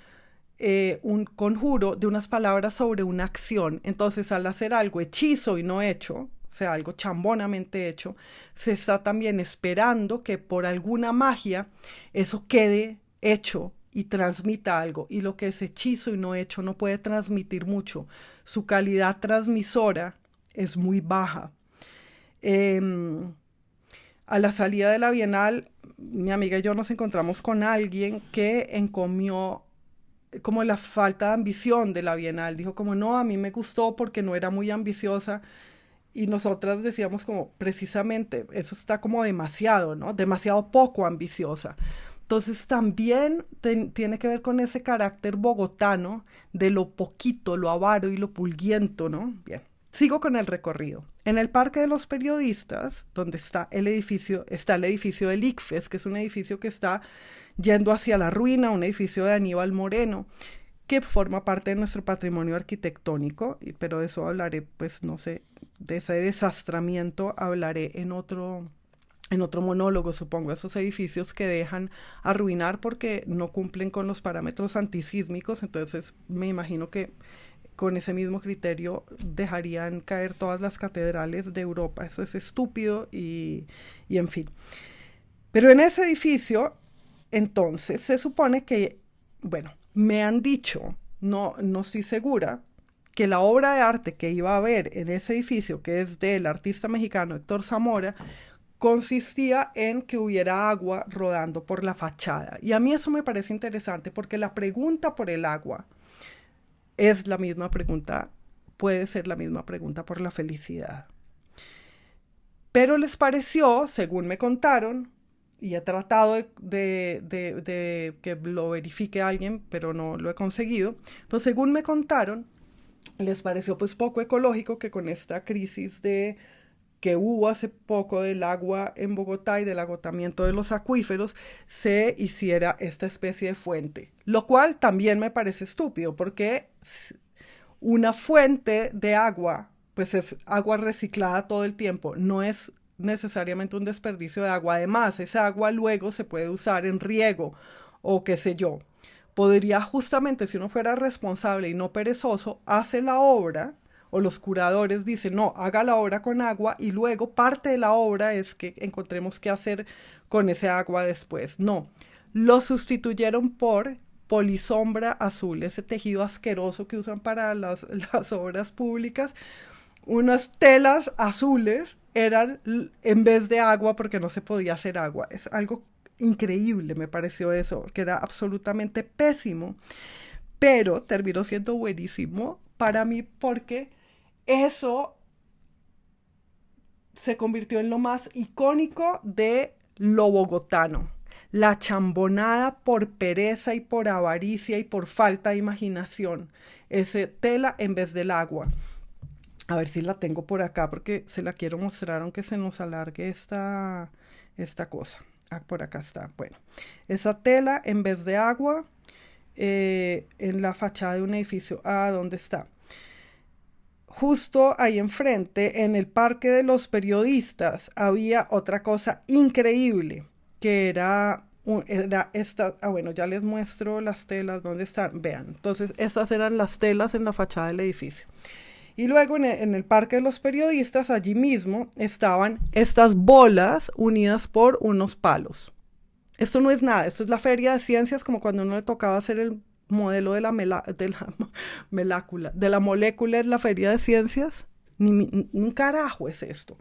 un conjuro, de unas palabras sobre una acción. Entonces, al hacer algo hechizo y no hecho, o sea, algo chambonamente hecho, se está también esperando que por alguna magia eso quede hecho y transmita algo, y lo que es hechizo y no hecho no puede transmitir mucho, su calidad transmisora es muy baja. Em, a la salida de la Bienal, mi amiga y yo nos encontramos con alguien que encomió como la falta de ambición de la Bienal. Dijo como, no, a mí me gustó porque no era muy ambiciosa. Y nosotras decíamos como, precisamente, eso está como demasiado, ¿no? Demasiado poco ambiciosa. Entonces también tiene que ver con ese carácter bogotano de lo poquito, lo avaro y lo pulguiento, ¿no? Bien, sigo con el recorrido. En el Parque de los Periodistas, donde está el edificio del ICFES, que es un edificio que está yendo hacia la ruina, un edificio de Aníbal Moreno, que forma parte de nuestro patrimonio arquitectónico, pero de eso hablaré, pues no sé, de ese desastramiento hablaré en otro monólogo, supongo, esos edificios que dejan arruinar porque no cumplen con los parámetros antisísmicos, entonces me imagino que con ese mismo criterio dejarían caer todas las catedrales de Europa. Eso es estúpido y en fin. Pero en ese edificio, entonces, se supone que, bueno, me han dicho, no estoy segura, que la obra de arte que iba a haber en ese edificio, que es del artista mexicano Héctor Zamora, consistía en que hubiera agua rodando por la fachada. Y a mí eso me parece interesante porque la pregunta por el agua es la misma pregunta, puede ser la misma pregunta por la felicidad. Pero les pareció, según me contaron, y he tratado de que lo verifique alguien, pero no lo he conseguido, pues según me contaron, les pareció pues poco ecológico que con esta crisis que hubo hace poco del agua en Bogotá y del agotamiento de los acuíferos, se hiciera esta especie de fuente. Lo cual también me parece estúpido, porque una fuente de agua, pues es agua reciclada todo el tiempo, no es necesariamente un desperdicio de agua. Además, esa agua luego se puede usar en riego o qué sé yo. Podría justamente, si uno fuera responsable y no perezoso, hace la obra, o los curadores dicen, no, haga la obra con agua y luego parte de la obra es que encontremos qué hacer con ese agua después. No, lo sustituyeron por polisombra azul, ese tejido asqueroso que usan para las obras públicas. Unas telas azules eran en vez de agua porque no se podía hacer agua. Es algo increíble, me pareció eso, que era absolutamente pésimo, pero terminó siendo buenísimo para mí porque eso se convirtió en lo más icónico de lo bogotano. La chambonada por pereza y por avaricia y por falta de imaginación. Ese tela en vez del agua. A ver si la tengo por acá porque se la quiero mostrar aunque se nos alargue esta cosa. Ah, por acá está. Bueno, esa tela en vez de agua en la fachada de un edificio. Ah, ¿dónde está? Justo ahí enfrente, en el Parque de los Periodistas, había otra cosa increíble, que era esta, bueno, ya les muestro las telas, ¿dónde están? Vean, entonces estas eran las telas en la fachada del edificio. Y luego en el Parque de los Periodistas, allí mismo, estaban estas bolas unidas por unos palos. Esto no es nada, esto es la Feria de Ciencias, como cuando uno le tocaba hacer el modelo de la molécula en la Feria de Ciencias. Ni un carajo es esto.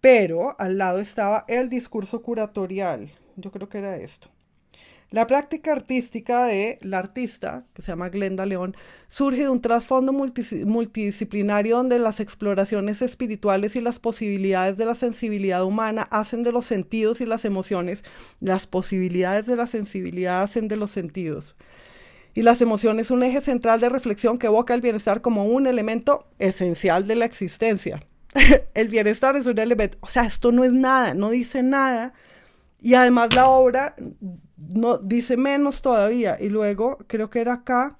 Pero al lado estaba el discurso curatorial. Yo creo que era esto. La práctica artística de la artista, que se llama Glenda León, surge de un trasfondo multidisciplinario donde las exploraciones espirituales y las posibilidades de la sensibilidad humana hacen de los sentidos y las emociones, las posibilidades de la sensibilidad hacen de los sentidos. Y las emociones un eje central de reflexión que evoca el bienestar como un elemento esencial de la existencia. El bienestar es un elemento, o sea, esto no es nada, no dice nada. Y además la obra no dice menos todavía. Y luego, creo que era acá,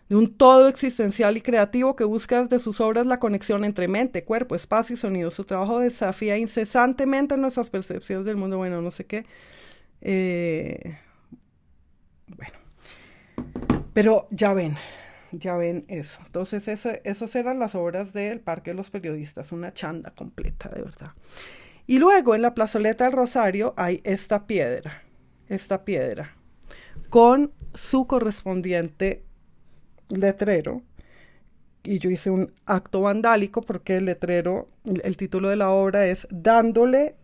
de un todo existencial y creativo que busca desde sus obras la conexión entre mente, cuerpo, espacio y sonido. Su trabajo desafía incesantemente nuestras percepciones del mundo. Bueno, no sé qué. Bueno. Pero ya ven eso. Entonces, esos eran las obras del Parque de los Periodistas. Una chanda completa, de verdad. Y luego en la plazoleta del Rosario hay esta piedra, con su correspondiente letrero, y yo hice un acto vandálico porque el letrero, el título de la obra es Dándole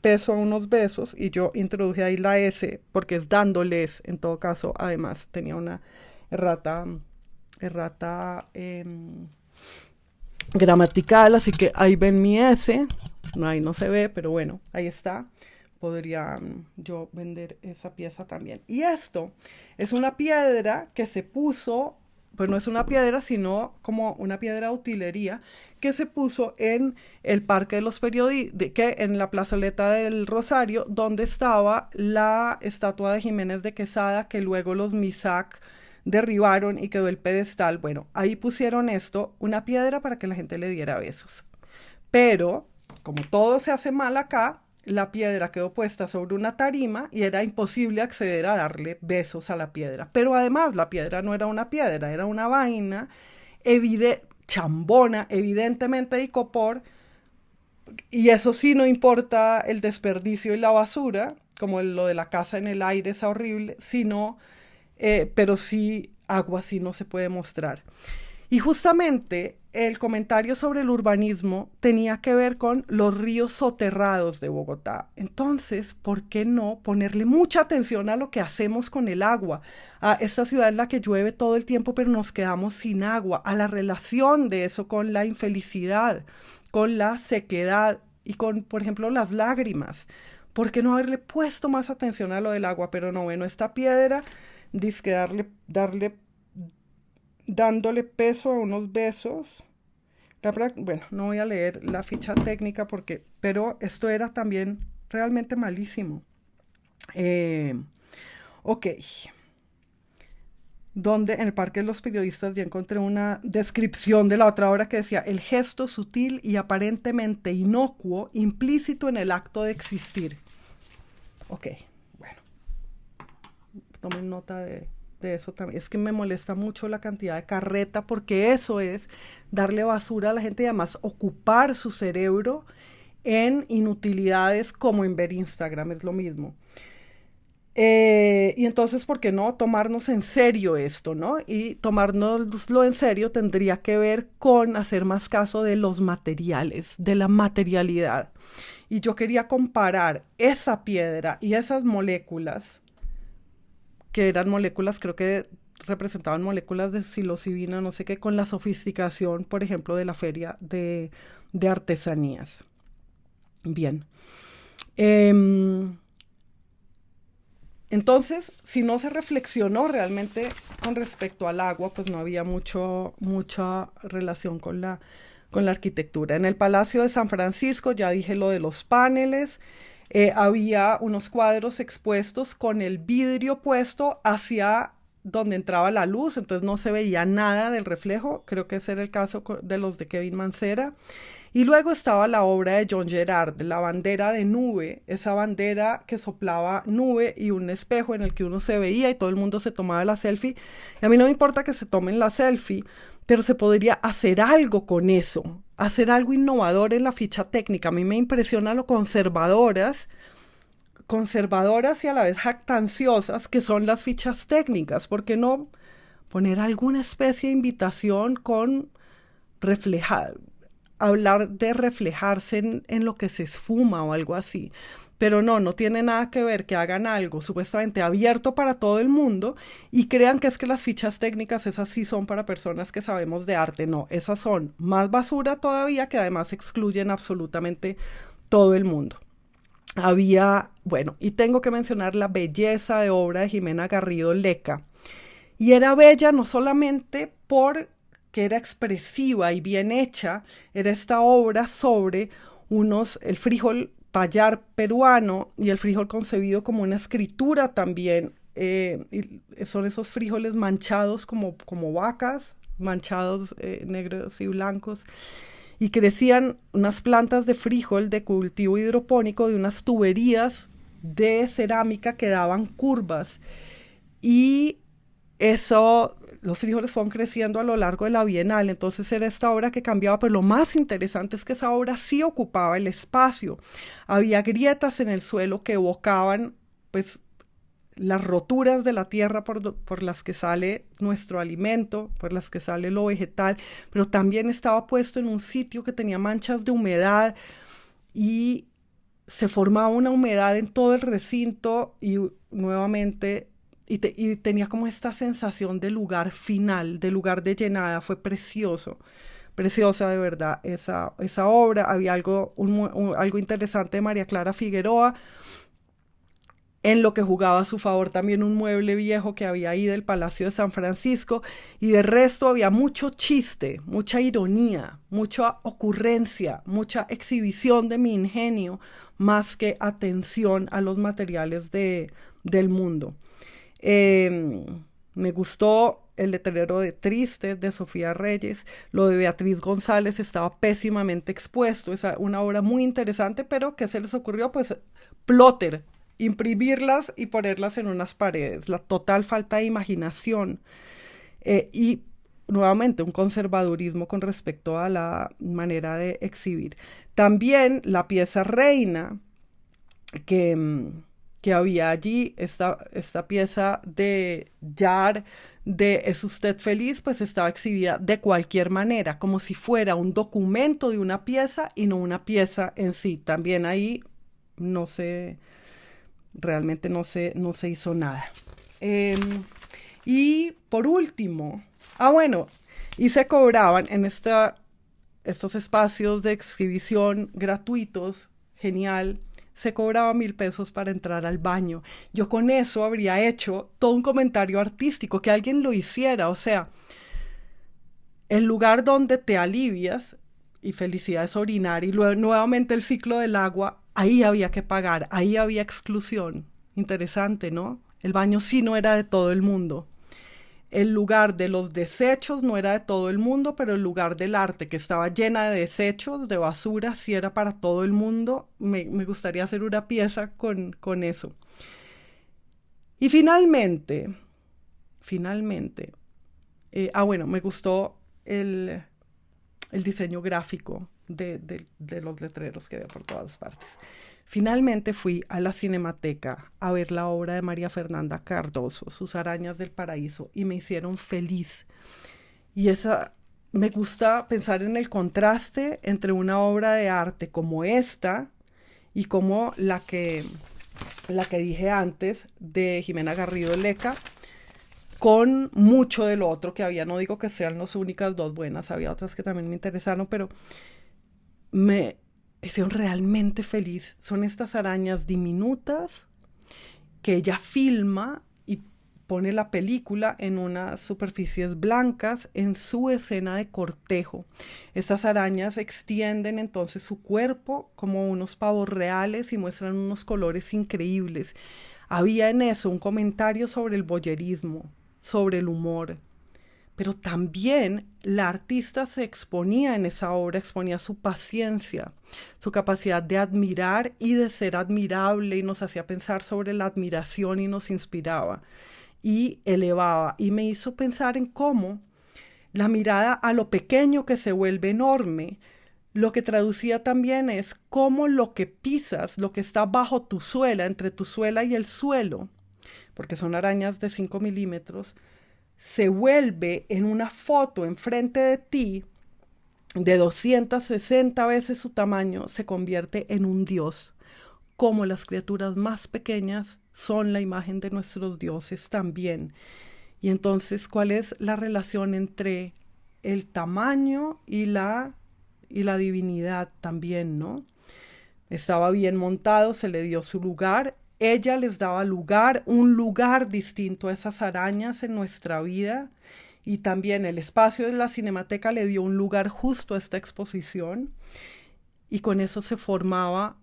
peso a unos besos, y yo introduje ahí la S porque es dándoles, en todo caso. Además tenía una errata gramatical, así que ahí ven mi S, no, ahí no se ve, pero bueno, ahí está. Podría yo vender esa pieza también. Y esto es una piedra que se puso, pues no es una piedra, sino como una piedra de utilería que se puso en el Parque de los Periodistas, en la plazoleta del Rosario, donde estaba la estatua de Jiménez de Quesada, que luego los MISAC derribaron y quedó el pedestal. Bueno, ahí pusieron esto, una piedra para que la gente le diera besos. Pero, como todo se hace mal acá, la piedra quedó puesta sobre una tarima y era imposible acceder a darle besos a la piedra. Pero además la piedra no era una piedra, era una vaina chambona, evidentemente de icopor, y eso sí no importa el desperdicio y la basura, como lo de la casa en el aire, es horrible, sino, pero sí agua sí no se puede mostrar. Y justamente el comentario sobre el urbanismo tenía que ver con los ríos soterrados de Bogotá. Entonces, ¿por qué no ponerle mucha atención a lo que hacemos con el agua? A esta ciudad en la que llueve todo el tiempo, pero nos quedamos sin agua, a la relación de eso con la infelicidad, con la sequedad y con, por ejemplo, las lágrimas. ¿Por qué no haberle puesto más atención a lo del agua? Pero no, bueno, esta piedra, dizque dándole peso a unos besos. Bueno, no voy a leer la ficha técnica pero esto era también realmente malísimo. Ok. Donde en el Parque de los Periodistas ya encontré una descripción de la otra obra que decía: el gesto sutil y aparentemente inocuo implícito en el acto de existir. Ok, bueno. Tomen nota de eso también. Es que me molesta mucho la cantidad de carreta, porque eso es darle basura a la gente y además ocupar su cerebro en inutilidades como en ver Instagram, es lo mismo. Y entonces, ¿por qué no tomarnos en serio esto, no? Y tomárnoslo en serio tendría que ver con hacer más caso de los materiales, de la materialidad. Y yo quería comparar esa piedra y esas moléculas, que eran moléculas, creo que representaban moléculas de psilocibina, no sé qué, con la sofisticación, por ejemplo, de la feria de artesanías. Bien. Entonces, si no se reflexionó realmente con respecto al agua, pues no había mucha relación con la arquitectura. En el Palacio de San Francisco, ya dije lo de los paneles, había unos cuadros expuestos con el vidrio puesto hacia donde entraba la luz, entonces no se veía nada del reflejo. Creo que ese era el caso de los de Kevin Mancera. Y luego estaba la obra de John Gerard, la bandera de nube, esa bandera que soplaba nube y un espejo en el que uno se veía y todo el mundo se tomaba la selfie. Y a mí no me importa que se tomen la selfie, pero se podría hacer algo con eso, hacer algo innovador en la ficha técnica. A mí me impresiona lo conservadoras y a la vez jactanciosas que son las fichas técnicas. ¿Por qué no poner alguna especie de invitación con hablar de reflejarse en lo que se esfuma o algo así? Pero no tiene nada que ver que hagan algo supuestamente abierto para todo el mundo y crean que es que las fichas técnicas esas sí son para personas que sabemos de arte. No, esas son más basura todavía, que además excluyen absolutamente todo el mundo. Bueno, y tengo que mencionar la belleza de obra de Jimena Garrido Leca. Y era bella no solamente porque era expresiva y bien hecha, era esta obra sobre el frijol payar peruano y el frijol concebido como una escritura también. Y son esos frijoles manchados como vacas, manchados negros y blancos. Y crecían unas plantas de frijol de cultivo hidropónico de unas tuberías de cerámica que daban curvas. Y los frijoles fueron creciendo a lo largo de la Bienal. Entonces era esta obra que cambiaba, pero lo más interesante es que esa obra sí ocupaba el espacio. Había grietas en el suelo que evocaban, pues, las roturas de la tierra por las que sale nuestro alimento, por las que sale lo vegetal, pero también estaba puesto en un sitio que tenía manchas de humedad y se formaba una humedad en todo el recinto y nuevamente y tenía como esta sensación de lugar final, de lugar de llenada. Fue precioso, preciosa de verdad esa obra. Había algo interesante de María Clara Figueroa, en lo que jugaba a su favor también un mueble viejo que había ahí del Palacio de San Francisco, y de resto había mucho chiste, mucha ironía, mucha ocurrencia, mucha exhibición de mi ingenio, más que atención a los materiales del mundo. Me gustó el letrero de Triste de Sofía Reyes. Lo de Beatriz González estaba pésimamente expuesto. Es una obra muy interesante, pero ¿qué se les ocurrió? Pues plotter, imprimirlas y ponerlas en unas paredes. La total falta de imaginación. Y nuevamente un conservadurismo con respecto a la manera de exhibir. También la pieza Reina que había allí, esta pieza de Yar de ¿Es usted feliz? Pues estaba exhibida de cualquier manera, como si fuera un documento de una pieza y no una pieza en sí. También ahí no se, realmente no se hizo nada. Y por último, bueno, y se cobraban en estos espacios de exhibición gratuitos, genial, se cobraba 1,000 pesos para entrar al baño. Yo con eso habría hecho todo un comentario artístico, que alguien lo hiciera. O sea, el lugar donde te alivias, y felicidad es orinar, y luego nuevamente el ciclo del agua, ahí había que pagar, ahí había exclusión. Interesante, ¿no? El baño sí no era de todo el mundo. El lugar de los desechos no era de todo el mundo, pero el lugar del arte, que estaba llena de desechos, de basura, sí era para todo el mundo. Me gustaría hacer una pieza con eso. Y finalmente, bueno, me gustó el diseño gráfico de los letreros que había por todas partes. Finalmente fui a la Cinemateca a ver la obra de María Fernanda Cardoso, Sus arañas del paraíso, y me hicieron feliz. Y me gusta pensar en el contraste entre una obra de arte como esta y como la que dije antes de Jimena Garrido Leca, con mucho de lo otro que había. No digo que sean las únicas dos buenas, había otras que también me interesaron, pero me hicieron realmente feliz. Son estas arañas diminutas que ella filma y pone la película en unas superficies blancas en su escena de cortejo. Estas arañas extienden entonces su cuerpo como unos pavos reales y muestran unos colores increíbles. Había en eso un comentario sobre el voyerismo, sobre el humor. Pero también la artista se exponía en esa obra, exponía su paciencia, su capacidad de admirar y de ser admirable, y nos hacía pensar sobre la admiración y nos inspiraba y elevaba, y me hizo pensar en cómo la mirada a lo pequeño que se vuelve enorme, lo que traducía también es cómo lo que pisas, lo que está bajo tu suela, entre tu suela y el suelo, porque son arañas de 5 milímetros, se vuelve en una foto enfrente de ti de 260 veces su tamaño, se convierte en un dios. Como las criaturas más pequeñas son la imagen de nuestros dioses también. Y entonces, ¿cuál es la relación entre el tamaño y la divinidad también, ¿no? Estaba bien montado, se le dio su lugar. Ella les daba lugar, un lugar distinto a esas arañas en nuestra vida, y también el espacio de la Cinemateca le dio un lugar justo a esta exposición, y con eso se formaba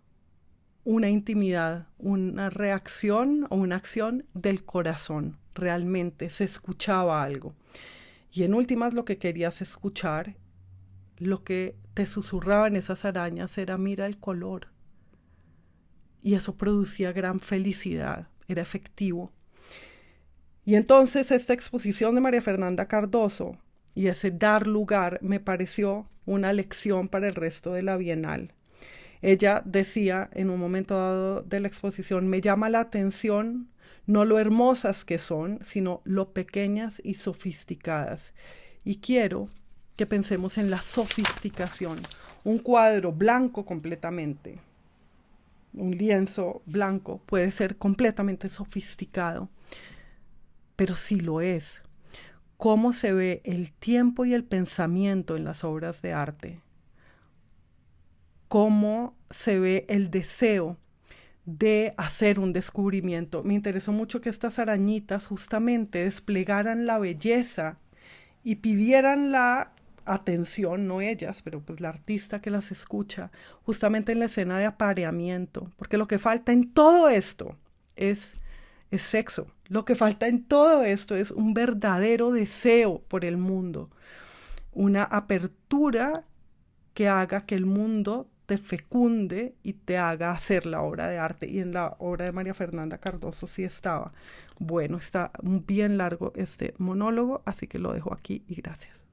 una intimidad, una reacción o una acción del corazón. Realmente se escuchaba algo. Y en últimas, lo que querías escuchar, lo que te susurraban esas arañas era: mira el color. Y eso producía gran felicidad, era efectivo. Y entonces esta exposición de María Fernanda Cardoso y ese dar lugar me pareció una lección para el resto de la Bienal. Ella decía en un momento dado de la exposición: me llama la atención no lo hermosas que son, sino lo pequeñas y sofisticadas. Y quiero que pensemos en la sofisticación. Un cuadro blanco completamente, un lienzo blanco puede ser completamente sofisticado, pero sí lo es. ¿Cómo se ve el tiempo y el pensamiento en las obras de arte? ¿Cómo se ve el deseo de hacer un descubrimiento? Me interesó mucho que estas arañitas justamente desplegaran la belleza y pidieran la atención, no ellas, pero pues la artista que las escucha, justamente en la escena de apareamiento, porque lo que falta en todo esto es sexo. Lo que falta en todo esto es un verdadero deseo por el mundo, una apertura que haga que el mundo te fecunde y te haga hacer la obra de arte. Y en la obra de María Fernanda Cardoso sí estaba. Bueno, está bien largo este monólogo, así que lo dejo aquí y gracias.